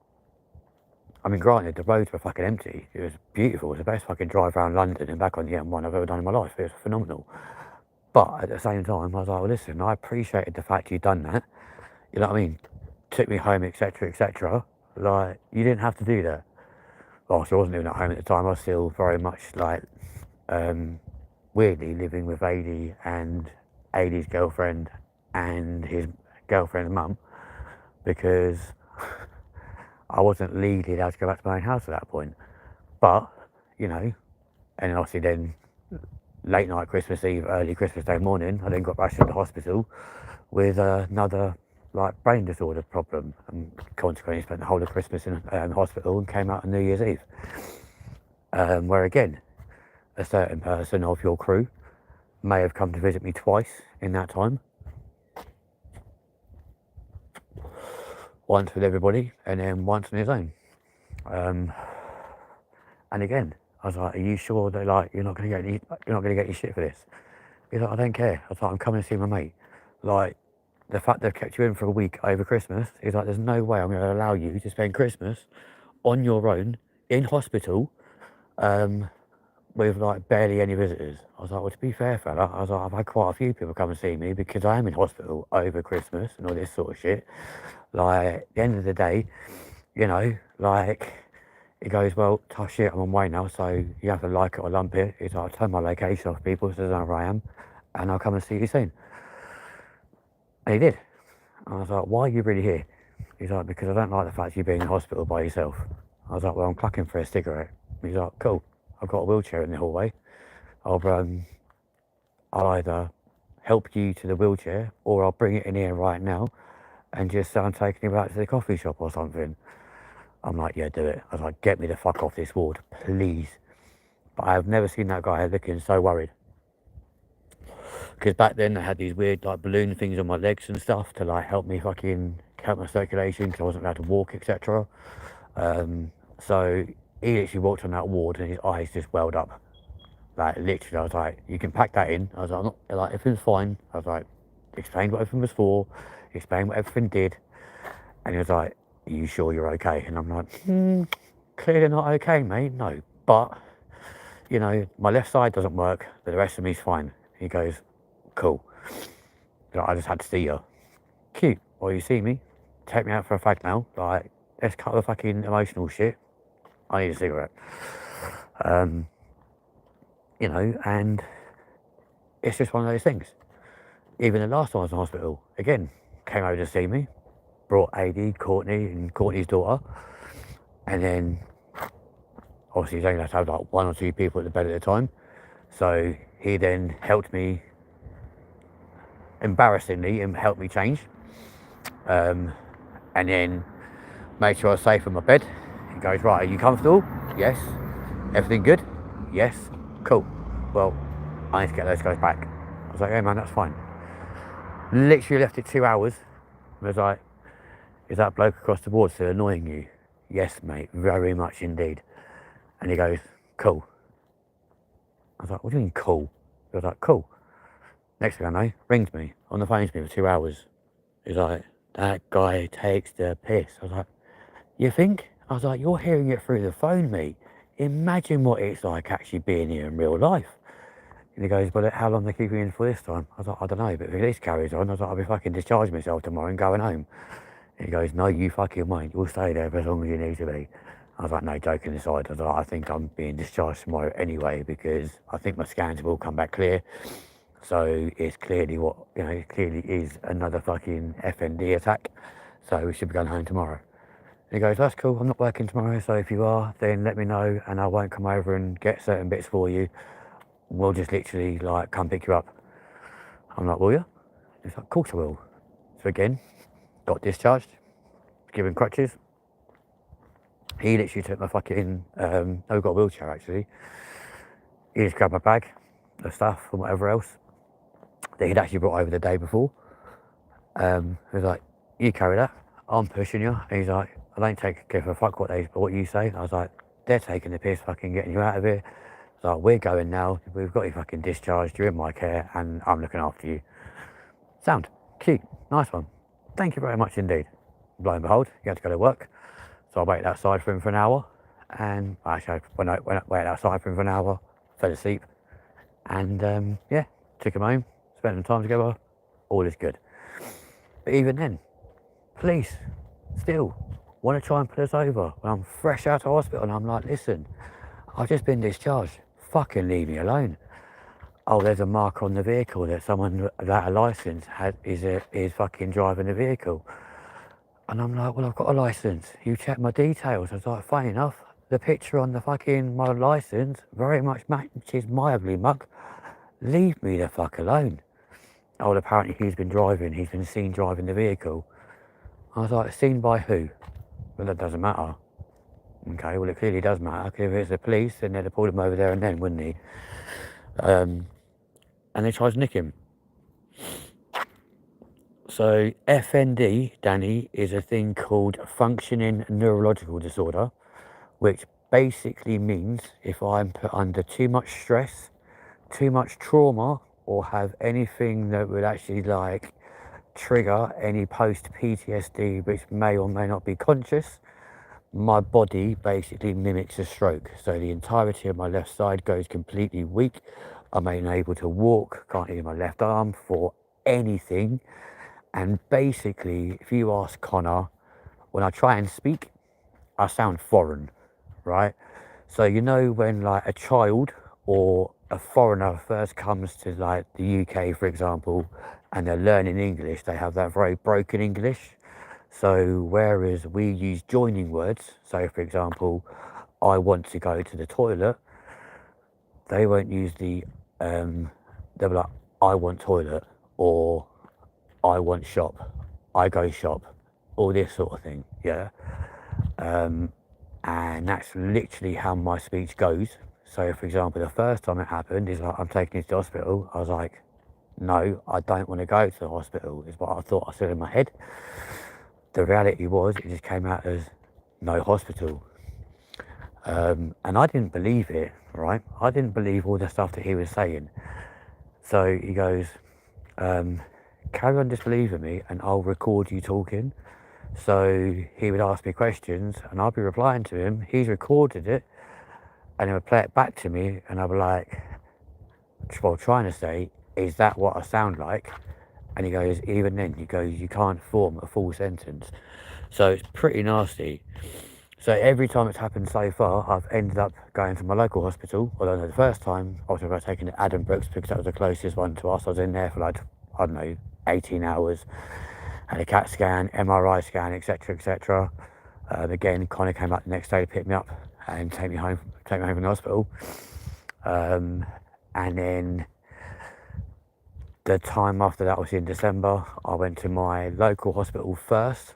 I mean, granted, the roads were fucking empty. It was beautiful. It was the best fucking drive around London and back on the M1 I've ever done in my life. It was phenomenal. But at the same time, I was like, well, listen, I appreciated the fact you'd done that. You know what I mean? Took me home, etc., etc. Like, you didn't have to do that. Well, I wasn't even at home at the time. I was still very much like, weirdly living with AD and AD's girlfriend and his girlfriend's mum, because I wasn't legally allowed to go back to my own house at that point. But, you know, and obviously then late night Christmas Eve, early Christmas Day morning, I then got rushed to the hospital with another like brain disorder problem, and consequently spent the whole of Christmas in hospital and came out on New Year's Eve. Where again, a certain person of your crew may have come to visit me twice in that time. Once with everybody and then once on his own. And again, I was like, are you sure that like you're not gonna get any shit for this? He's like, I don't care. I was like, I'm coming to see my mate. Like, the fact they've kept you in for a week over Christmas, he's like, there's no way I'm gonna allow you to spend Christmas on your own in hospital, with like barely any visitors. I was like, well, to be fair, fella, I was like, I've had quite a few people come and see me because I am in hospital over Christmas and all this sort of shit. Like, at the end of the day, you know, like, he goes, well, tough shit, I'm on way now, so you have to like it or lump it. He's like, I'll turn my location off, people, so they know where I am, and I'll come and see you soon. And he did. And I was like, why are you really here? He's like, because I don't like the fact you're being in hospital by yourself. I was like, well, I'm clucking for a cigarette. He's like, cool, I've got a wheelchair in the hallway. I'll either help you to the wheelchair or I'll bring it in here right now and just say I'm taking you back to the coffee shop or something. I'm like, yeah, do it. I was like, get me the fuck off this ward, please. But I have never seen that guy looking so worried. Because back then they had these weird like balloon things on my legs and stuff to like help me fucking help my circulation because I wasn't allowed to walk, etc. So he literally walked on that ward and his eyes just welled up. Like, literally, I was like, you can pack that in. I was like, I'm not, like, everything's fine. I was like, explained what everything was for, explained what everything did. And he was like, are you sure you're okay? And I'm like, clearly not okay, mate, no. But, you know, my left side doesn't work, but the rest of me's fine. He goes, cool. Like, I just had to see you. Cute. Well, you see me, take me out for a fag now. Like, let's cut the fucking emotional shit. I need a cigarette. You know, and it's just one of those things. Even the last time I was in hospital, again, came over to see me, brought AD, Courtney, and Courtney's daughter, and then obviously he's only had to have like 1 or 2 people at the bed at a time. So he then helped me, embarrassingly, helped me change, and then made sure I was safe in my bed. He goes, right, are you comfortable? Yes. Everything good? Yes. Cool. Well, I need to get those guys back. I was like, hey man, that's fine. Literally left it 2 hours. I was like, is that bloke across the board still annoying you? Yes, mate, very much indeed. And he goes, cool. I was like, what do you mean cool? He was like, cool. Next thing I know, rings me on the phone to me for 2 hours. He's like, that guy takes the piss. I was like, you think? I was like, you're hearing it through the phone, mate. Imagine what it's like actually being here in real life. And he goes, well, how long they keep you in for this time? I was like, I don't know, but if this carries on, I was like, I'll be fucking discharging myself tomorrow and going home. And he goes, no, you fucking won't. You'll stay there for as long as you need to be. I was like, no, joking aside, I was like, I think I'm being discharged tomorrow anyway because I think my scans will come back clear. So it's clearly what, you know, it clearly is another fucking FND attack. So we should be going home tomorrow. And he goes, that's cool, I'm not working tomorrow, so if you are, then let me know and I won't come over and get certain bits for you. We'll just literally like come pick you up. I'm like, will you? He's like, of course I will. So again, got discharged, given crutches. He literally took my fucking, no, we got a wheelchair actually. he just grabbed my bag of stuff and whatever else that he'd actually brought over the day before. He was like, you carry that, I'm pushing you. And he's like, I don't give a fuck what you say. I was like, they're taking the piss, fucking getting you out of here. I was like, we're going now, we've got you fucking discharged, you're in my care, and I'm looking after you. Sound, cute, nice one. Thank you very much indeed. Lo and behold, he had to go to work. So I waited outside for him for an hour, and actually when I waited outside for him for an hour, fell asleep, and yeah, took him home, spent some time together, all is good. But even then, police still want to try and pull us over when I'm fresh out of hospital, and I'm like, listen, I've just been discharged, fucking leave me alone. Oh, there's a mark on the vehicle that someone without a licence is fucking driving the vehicle. And I'm like, well, I've got a licence. You check my details. I was like, funny enough, the picture on the fucking my licence very much matches my ugly mug. Leave me the fuck alone. Oh, well, apparently he's been seen driving the vehicle. I was like, seen by who? Well, that doesn't matter. Okay, well, it clearly does matter, because if it's the police, then they'd have pulled him over there and then, wouldn't he? And they tried to nick him. So FND, Danny, is a thing called functioning neurological disorder, which basically means if I'm put under too much stress, too much trauma, or have anything that would actually like trigger any post PTSD, which may or may not be conscious, my body basically mimics a stroke. So the entirety of my left side goes completely weak. I'm unable to walk, can't use my left arm for anything. And basically, if you ask Connor, when I try and speak, I sound foreign, right? So you know when like a child or a foreigner first comes to like the UK, for example, and they're learning English, they have that very broken English. So whereas we use joining words, so for example, I want to go to the toilet, they won't use they'll be like, I want toilet, or I want shop, I go shop, all this sort of thing, yeah. And that's literally how my speech goes. So for example, the first time it happened is like, I'm taking this to hospital. I was like, no, I don't want to go to the hospital, is what I thought I said in my head. The reality was, it just came out as no hospital. And I didn't believe it, right? I didn't believe all the stuff that he was saying. So he goes, carry on disbelieving me and I'll record you talking. So he would ask me questions and I'll be replying to him. He's recorded it and he would play it back to me and I'll be like, well, trying to say, is that what I sound like? And he goes, even then, he goes, you can't form a full sentence. So it's pretty nasty. So every time it's happened so far, I've ended up going to my local hospital. Although the first time, I was taken to Adam Brooks because that was the closest one to us. I was in there for like, I don't know, 18 hours. Had a CAT scan, MRI scan, etc., etc. Again, Connor came back the next day to pick me up and take me home from the hospital. And then the time after that was in December. I went to my local hospital first,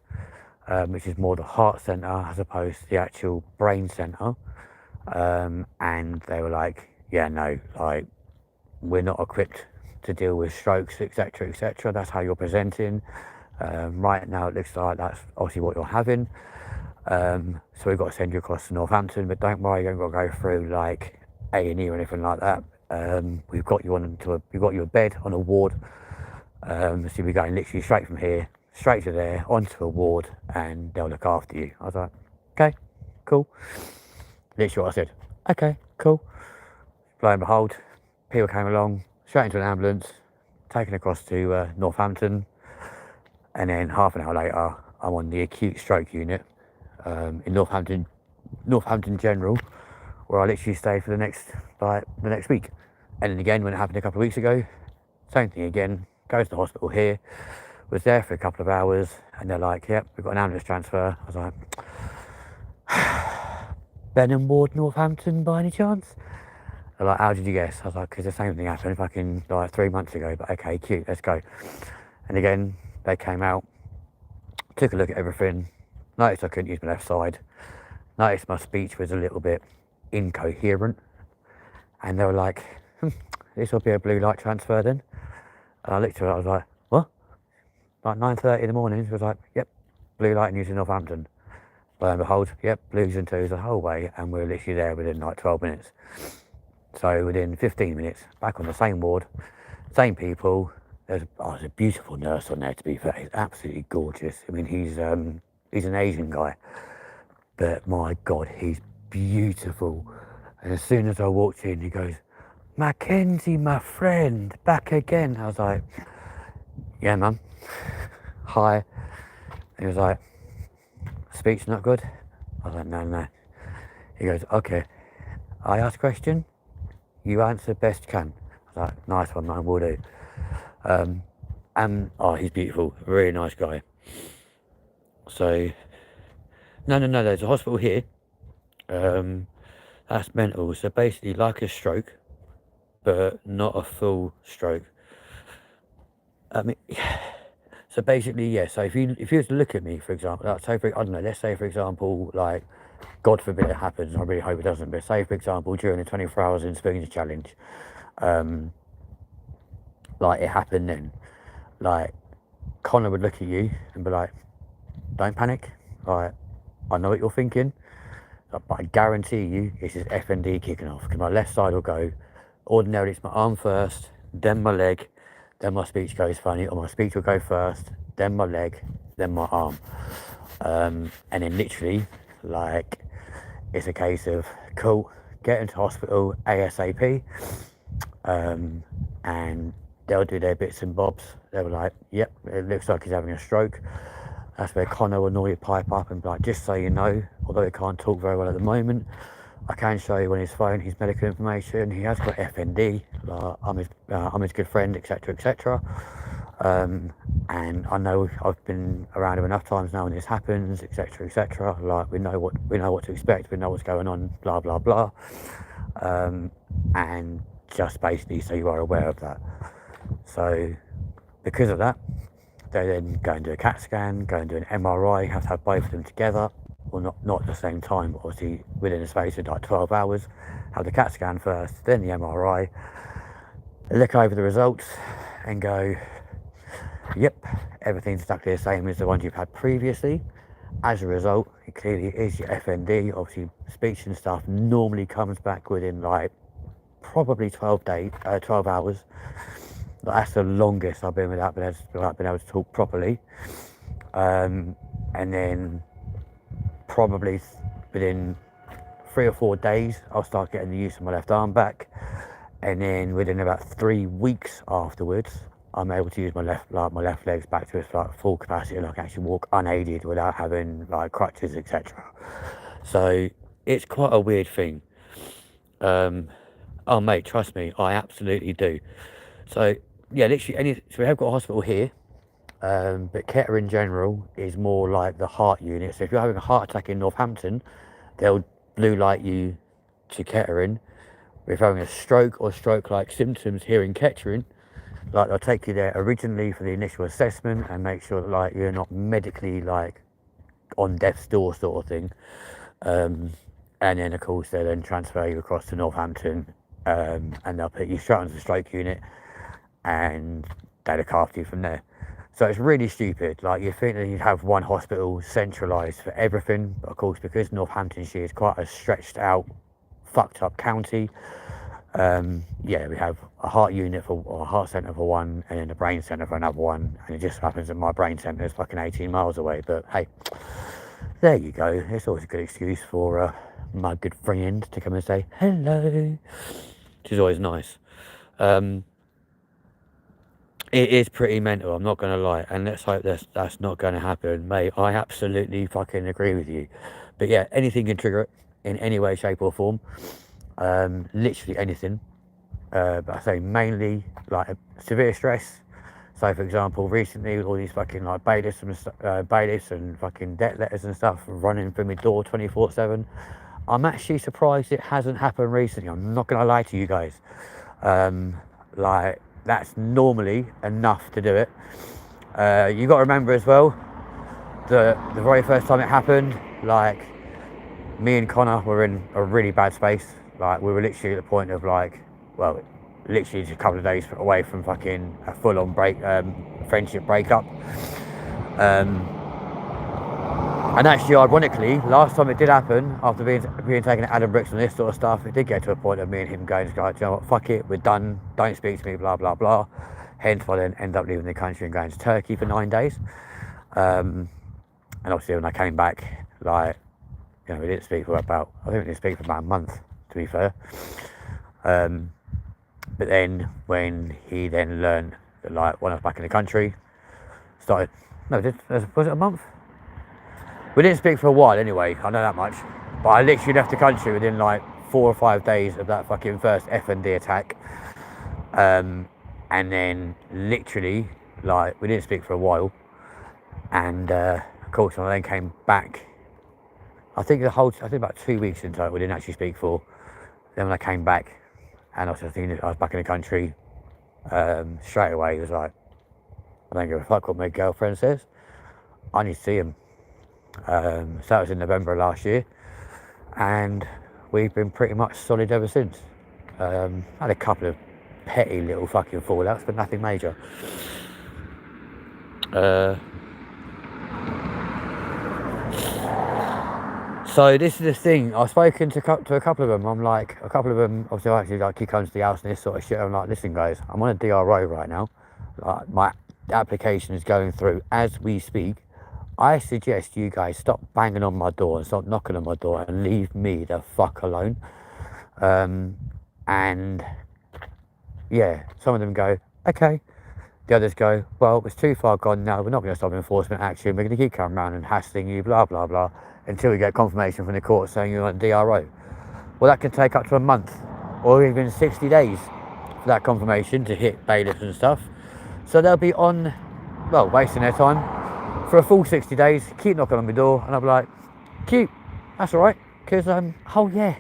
which is more the heart centre as opposed to the actual brain centre. And they were like, yeah, no, like, we're not equipped to deal with strokes, etc., etc. That's how you're presenting. Right now it looks like that's obviously what you're having. So we've got to send you across to Northampton, but don't worry, you haven't got to go through like A&E or anything like that. We've got you we've got you a bed on a ward. So we're going literally straight from here, straight to there, onto a ward, and they'll look after you. I was like, okay, cool. Literally what I said, okay, cool. Lo and behold, people came along, straight into an ambulance, taken across to Northampton, and then half an hour later, I'm on the acute stroke unit in Northampton General, where I literally stayed for the next week. And then again, when it happened a couple of weeks ago, same thing again. Go to the hospital here, was there for a couple of hours, and they're like, yep, we've got an ambulance transfer. I was like, Benham Ward, Northampton, by any chance? They're like, how did you guess? I was like, because the same thing happened fucking like 3 months ago, but okay, cute, let's go. And again, they came out, took a look at everything, noticed I couldn't use my left side, noticed my speech was a little bit incoherent, And they were like, this will be a blue light transfer then. And I looked at it, I was like, what? Like 9:30 in the morning, she was like, yep, blue light news in Northampton. Lo and behold, yep, blues and twos the whole way, and we're literally there within like 12 minutes. So within 15 minutes, back on the same ward, same people. There's a beautiful nurse on there, to be fair. He's absolutely gorgeous. I mean, he's an Asian guy, but my God, he's beautiful. And as soon as I walked in, he goes, Mackenzie, my friend, back again. I was like, yeah, mum. Hi. And he was like, speech not good? I was like, no. He goes, okay. I ask question, you answer best you can. I was like, nice one, man, will do. And oh, he's beautiful, really nice guy. So, no, there's a hospital here. That's mental. So basically, like a stroke, but not a full stroke. I mean, so basically, yeah. So if you were to look at me, for example, like say for, I don't know, let's say for example, like, God forbid it happens. I really hope it doesn't. But say for example, during the 24 hours in spoons challenge, like it happened then, like Connor would look at you and be like, don't panic. Like, I know what you're thinking, but I guarantee you it's his FND kicking off, because my left side will go, ordinarily it's my arm first, then my leg, then my speech goes funny, or my speech will go first, then my leg, then my arm. And then literally, like, it's a case of, cool, get into hospital ASAP, and they'll do their bits and bobs. They were like, yep, it looks like he's having a stroke. That's where Connor will normally pipe up and be like, just so you know, although he can't talk very well at the moment, I can show you on his phone his medical information. He has got FND, like, I'm his good friend, etc, etc. And I know I've been around him enough times now when this happens, etc, etc. Like, we know what to expect, we know what's going on, blah blah blah. And just basically so you are aware of that. So because of that, they then go and do a CAT scan, go and do an MRI, have to have both of them together. Well, not at the same time, but obviously within a space of like 12 hours. Have the CAT scan first, then the MRI. Look over the results and go, yep, everything's exactly the same as the ones you've had previously. As a result, it clearly is your FND. Obviously, speech and stuff normally comes back within like probably 12 hours. That's the longest I've been without being able to talk properly. And then probably within 3 or 4 days, I'll start getting the use of my left arm back. And then within about 3 weeks afterwards, I'm able to use my left legs back to its like full capacity, and I can actually walk unaided without having like crutches, etc. So it's quite a weird thing. Oh mate, trust me, I absolutely do. So yeah, literally so we have got a hospital here, but Kettering in general is more like the heart unit. So if you're having a heart attack in Northampton, they'll blue light you to Kettering. If you're having a stroke or stroke-like symptoms here in Kettering, like they'll take you there originally for the initial assessment and make sure that like you're not medically like on death's door sort of thing. And then of course they then transfer you across to Northampton, and they'll put you straight onto the stroke unit and they look after you from there. So it's really stupid. Like, you think that you'd have one hospital centralised for everything, but of course because Northamptonshire is quite a stretched out, fucked up county, yeah, we have a heart unit or a heart centre for one, and then a brain centre for another one, and it just happens that my brain centre is fucking 18 miles away. But hey, there you go. It's always a good excuse for my good friend to come and say hello, which is always nice. It is pretty mental, I'm not going to lie, and let's hope that's not going to happen, mate. I absolutely fucking agree with you. But yeah, anything can trigger it in any way, shape or form. Literally anything. But I say mainly like severe stress. So for example, recently with all these fucking like bailiffs and fucking debt letters and stuff running through my door 24/7, I'm actually surprised it hasn't happened recently. I'm not going to lie to you guys. Like, that's normally enough to do it. You got to remember as well, the very first time it happened, like, me and Connor were in a really bad space. Like, we were literally at the point of like, well, literally just a couple of days away from fucking a full-on friendship breakup. And actually, ironically, last time it did happen, after being taken to Adam Bricks and this sort of stuff, it did get to a point of me and him going, like, you know what, fuck it, we're done, don't speak to me, blah, blah, blah. Hence, I then ended up leaving the country and going to Turkey for 9 days. And obviously, when I came back, like, you know, we didn't speak for about, I think we didn't speak for about a month, to be fair. But then, when he then learned that, like, when I was back in the country, was it a month? We didn't speak for a while anyway, I know that much. But I literally left the country within like 4 or 5 days of that fucking first F&D attack. And then literally, like, we didn't speak for a while. And of course, when I then came back, I think about 2 weeks into it, we didn't actually speak for. Then when I came back, and I was back in the country, straight away, he was like, I don't give a fuck what my girlfriend says. I need to see him. So that was in November of last year, and we've been pretty much solid ever since. Had a couple of petty little fucking fallouts, but nothing major. So this is the thing, I've spoken to a couple of them. I'm like, a couple of them, obviously, actually, like, he comes to the house and this sort of shit. I'm like, listen guys, I'm on a DRO right now. Like, my application is going through as we speak. I suggest you guys stop banging on my door and stop knocking on my door and leave me the fuck alone. And yeah, some of them go, okay. The others go, well, it's too far gone now. We're not going to stop enforcement action. We're going to keep coming around and hassling you, blah, blah, blah, until we get confirmation from the court saying you're on DRO. Well, that can take up to a month or even 60 days for that confirmation to hit bailiffs and stuff. So they'll be on, well, wasting their time for a full 60 days, keep knocking on my door, and I'll be like, cute, that's all right, because, oh yeah,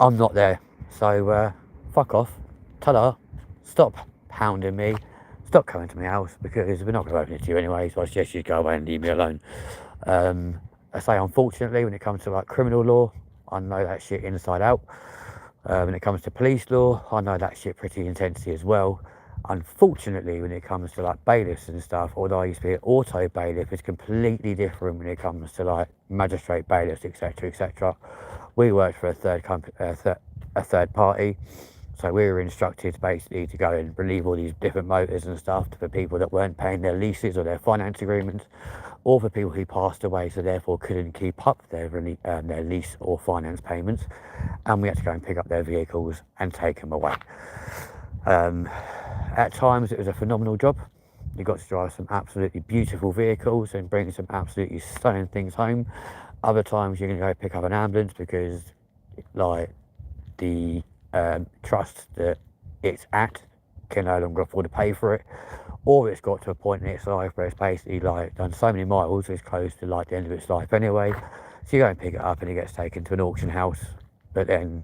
I'm not there. So, fuck off, ta-da, stop hounding me, stop coming to my house, because we're not going to open it to you anyway, so I suggest you go away and leave me alone. I say, unfortunately, when it comes to, like, criminal law, I know that shit inside out. When it comes to police law, I know that shit pretty intensely as well. Unfortunately, when it comes to like bailiffs and stuff, although I used to be an auto bailiff, it's completely different when it comes to like magistrate bailiffs, etc., etc. We worked for a third party, so we were instructed basically to go and relieve all these different motors and stuff for people that weren't paying their leases or their finance agreements, or for people who passed away, so therefore couldn't keep up their lease or finance payments, and we had to go and pick up their vehicles and take them away. At times it was a phenomenal job. You got to drive some absolutely beautiful vehicles and bring some absolutely stunning things home. Other times you're going to go pick up an ambulance because like the trust that it's at can no longer afford to pay for it, or it's got to a point in its life where it's basically like done so many miles it's close to like the end of its life anyway. So you go and pick it up and it gets taken to an auction house, but then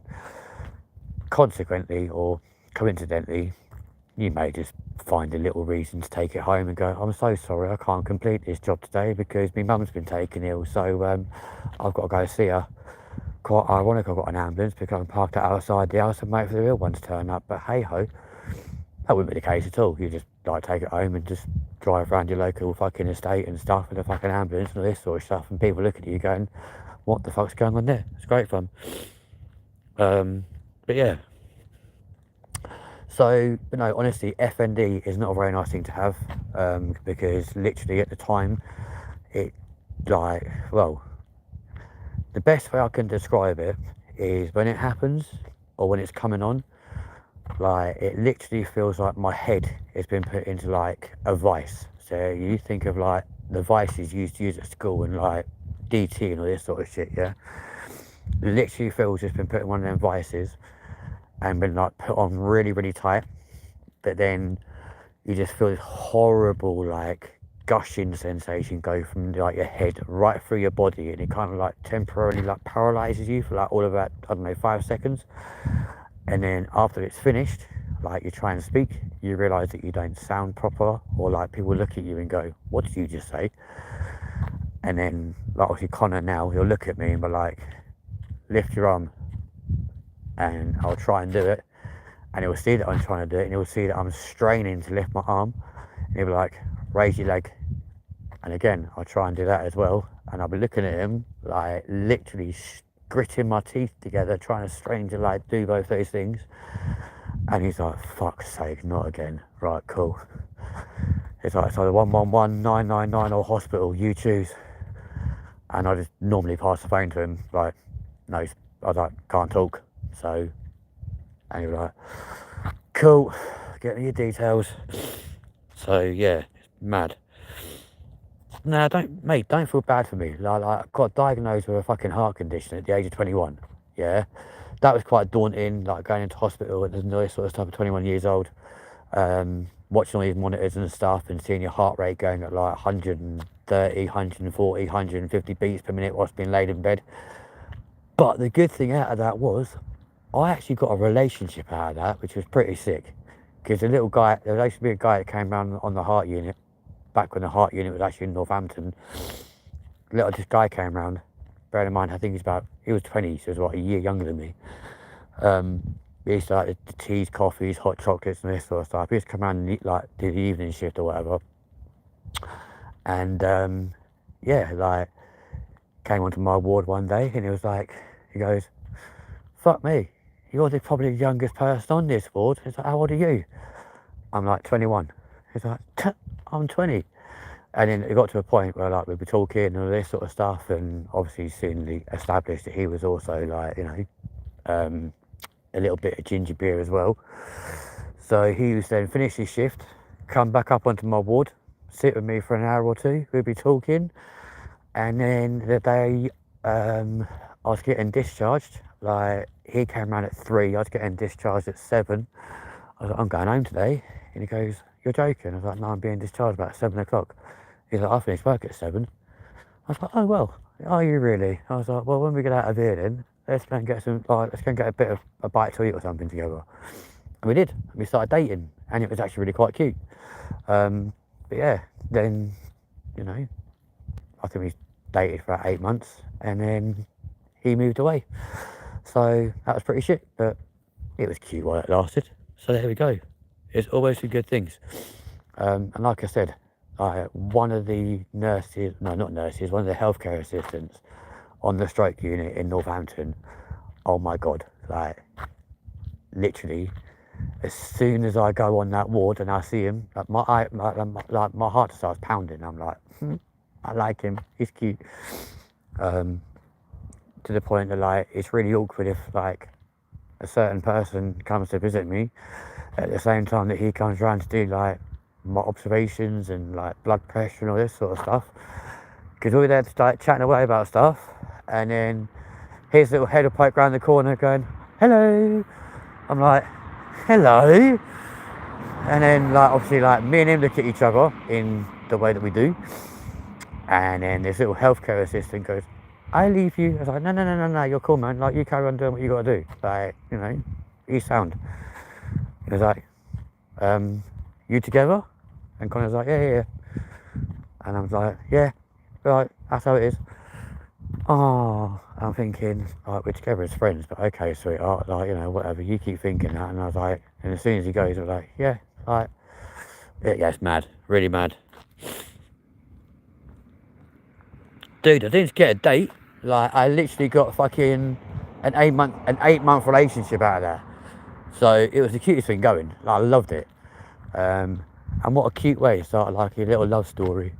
consequently or coincidentally you may just find a little reason to take it home and go, I'm so sorry, I can't complete this job today because my mum's been taken ill, so I've got to go see her. Quite ironic, I've got an ambulance because I'm parked outside the house and wait for the real ones to turn up, but hey ho, that wouldn't be the case at all. You just like take it home and just drive around your local fucking estate and stuff in a fucking ambulance and all this sort of stuff, and people look at you going, what the fuck's going on there? It's great fun. But yeah. So, but no, honestly, FND is not a very nice thing to have, because literally at the time, it like, well, the best way I can describe it is when it happens or when it's coming on, like it literally feels like my head has been put into like a vice. So you think of like the vices you used to use at school and like DT and all this sort of shit, yeah? It literally feels it's been put in one of them vices and been like put on really, really tight, but then you just feel this horrible like gushing sensation go from like your head right through your body, and it kind of like temporarily like paralyzes you for like all of about, I don't know, 5 seconds, and then after it's finished, like you try and speak, you realize that you don't sound proper, or like people look at you and go, what did you just say? And then like obviously Connor now, he'll look at me and be like, lift your arm. and I'll try and do it, and he'll see that I'm trying to do it, and he'll see that I'm straining to lift my arm, and he'll be like, raise your leg. And again, I'll try and do that as well, and I'll be looking at him like literally gritting my teeth together, trying to strain to like do both those things. And he's like, fuck's sake, not again. Right, cool. It's like, so the 111, 999 or hospital, you choose. And I just normally pass the phone to him, like, no, I was like, can't talk. So, and he was like, cool, get me your details. So yeah, it's mad. No, don't feel bad for me. Like, I got diagnosed with a fucking heart condition at the age of 21. Yeah, that was quite daunting. Like going into hospital and this sort of stuff at 21 years old, watching all these monitors and stuff, and seeing your heart rate going at like 130, 140, 150 beats per minute whilst being laid in bed. But the good thing out of that was, I actually got a relationship out of that, which was pretty sick. Because the little guy, there used to be a guy that came round on the heart unit, back when the heart unit was actually in Northampton. This guy came round, bearing in mind, I think he was 20, so he was about a year younger than me. He used to like the teas, coffees, hot chocolates and this sort of stuff. He used to come around and eat, like, do the evening shift or whatever. And yeah, like, came onto my ward one day, and he goes, fuck me, you're probably the youngest person on this ward. He's like, how old are you? I'm like 21. He's like, I'm 20. And then it got to a point where like we'd be talking and all this sort of stuff, and obviously soon established that he was also like, you know, a little bit of ginger beer as well. So he was then finish his shift, come back up onto my ward, sit with me for an hour or two, we'd be talking, and then the day I was getting discharged, like he came around at 3, I was getting discharged at 7. I was like, I'm going home today. And he goes, you're joking? I was like, no, I'm being discharged about 7 o'clock. He's like, I finished work at 7. I was like, oh, well, are you really? I was like, well, when we get out of here then, let's go and get a bit of a bite to eat or something together. And we did. We started dating, and it was actually really quite cute. But yeah, then, you know, I think we dated for about 8 months, and then he moved away. So that was pretty shit, but it was cute while it lasted. So there we go. It's always some good things. And like I said, one of the nurses, no, not nurses, one of the healthcare assistants on the stroke unit in Northampton, oh my God, like, literally, as soon as I go on that ward and I see him, like my heart starts pounding. I'm like, I like him, he's cute. To the point that like, it's really awkward if like a certain person comes to visit me at the same time that he comes around to do like my observations and like blood pressure and all this sort of stuff, because we're there to start chatting away about stuff, and then his little head will poke around the corner going, hello. I'm like, hello. And then like obviously like me and him look at each other in the way that we do, and then this little healthcare assistant goes, I leave you. I was like, no, you're cool, man, like you carry on doing what you got to do, like, you know, you sound. He was like, you together? And Connor's like, yeah. And I was like, yeah, right, that's how it is. Oh, I'm thinking, like, we're together as friends, but okay, sweetheart, like, you know, whatever, you keep thinking that. And I was like, and as soon as he goes, I was like, yeah, like, yeah, it's mad, really mad. Dude, I didn't get a date. Like, I literally got fucking an 8-month relationship out of that. So it was the cutest thing going. Like, I loved it. And what a cute way to start like a little love story.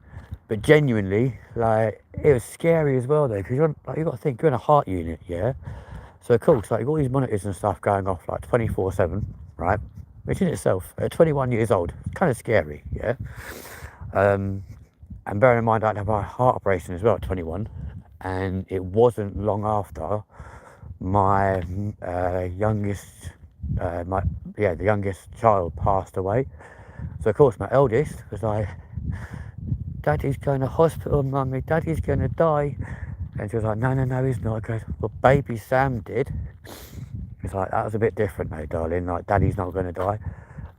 But genuinely, like, it was scary as well though, because you got to think, you're in a heart unit, yeah? So cool, so you've got all these monitors and stuff going off like 24/7, right? Which in itself, at 21 years old, it's kind of scary, yeah? And bearing in mind I had my heart operation as well at 21, and it wasn't long after my the youngest child passed away. So of course my eldest was like, Daddy's going to hospital, Mummy, Daddy's going to die. And she was like, no, he's not. I go, well, baby Sam did. He's like, that was a bit different though, darling, like Daddy's not going to die.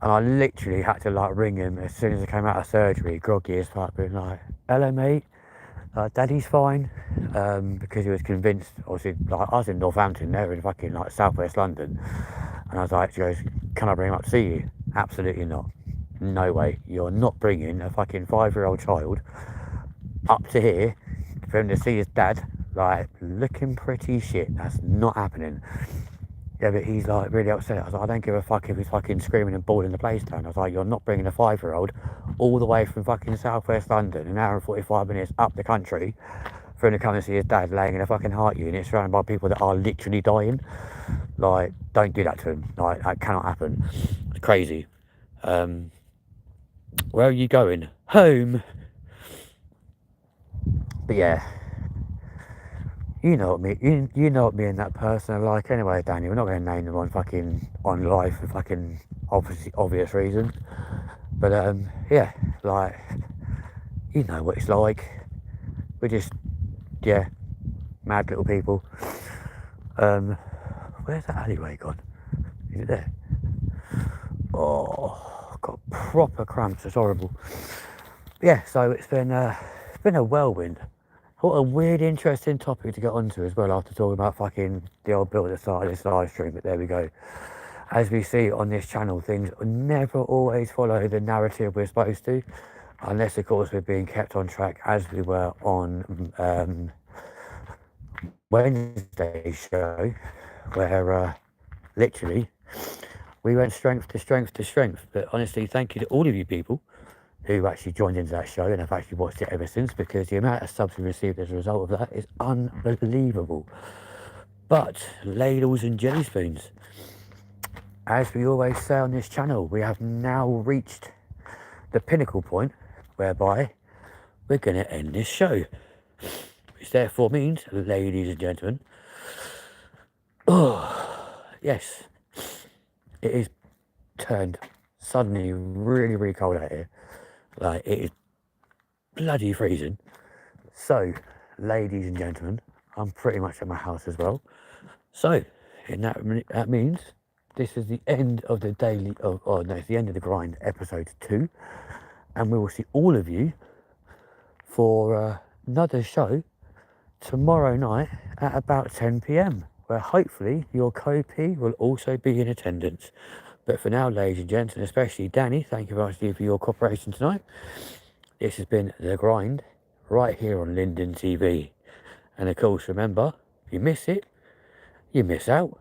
And I literally had to like ring him as soon as I came out of surgery, groggy as fuck, being like, hello mate, Daddy's fine, because he was convinced, obviously, like, I was in Northampton, they're in fucking, like, southwest London, and I was like, she goes, can I bring him up to see you? Absolutely not. No way. You're not bringing a fucking 5-year-old child up to here for him to see his dad, like, looking pretty shit. That's not happening. Yeah, but he's, like, really upset. I was like, I don't give a fuck if he's fucking screaming and bawling the place down. I was like, you're not bringing a 5-year-old all the way from fucking southwest London, an hour and 45 minutes up the country, for him to come and see his dad laying in a fucking heart unit surrounded by people that are literally dying. Like, don't do that to him. Like, that cannot happen. It's crazy. Where are you going? Home. But yeah, you know what me, you know what me and that person are like anyway, Danny. We're not going to name them on live for fucking obvious reasons. But yeah, like, you know what it's like. We're just, yeah, mad little people. Where's that alleyway gone? Is it there? Oh, I've got proper cramps. It's horrible. Yeah, so it's been a whirlwind. What a weird, interesting topic to get onto as well, after talking about fucking the old bill at the start of this live stream. But there we go. As we see on this channel, things never always follow the narrative we're supposed to, unless of course we're being kept on track, as we were on Wednesday's show, where literally we went strength to strength to strength. But honestly, thank you to all of you people who actually joined into that show and have actually watched it ever since, because the amount of subs we received as a result of that is unbelievable. But ladles and jelly spoons, as we always say on this channel, we have now reached the pinnacle point whereby we're going to end this show, which therefore means, ladies and gentlemen, oh yes, it is turned suddenly really, really cold out here. Like, it is bloody freezing. So, ladies and gentlemen, I'm pretty much at my house as well. So, that means this is the end of the daily, it's the end of the grind, episode 2. And we will see all of you for another show tomorrow night at about 10 p.m, where hopefully your co-P will also be in attendance. But for now, ladies and gents, and especially Danny, thank you very much for your cooperation tonight. This has been The Grind, right here on LindenTV. And of course, remember, if you miss it, you miss out.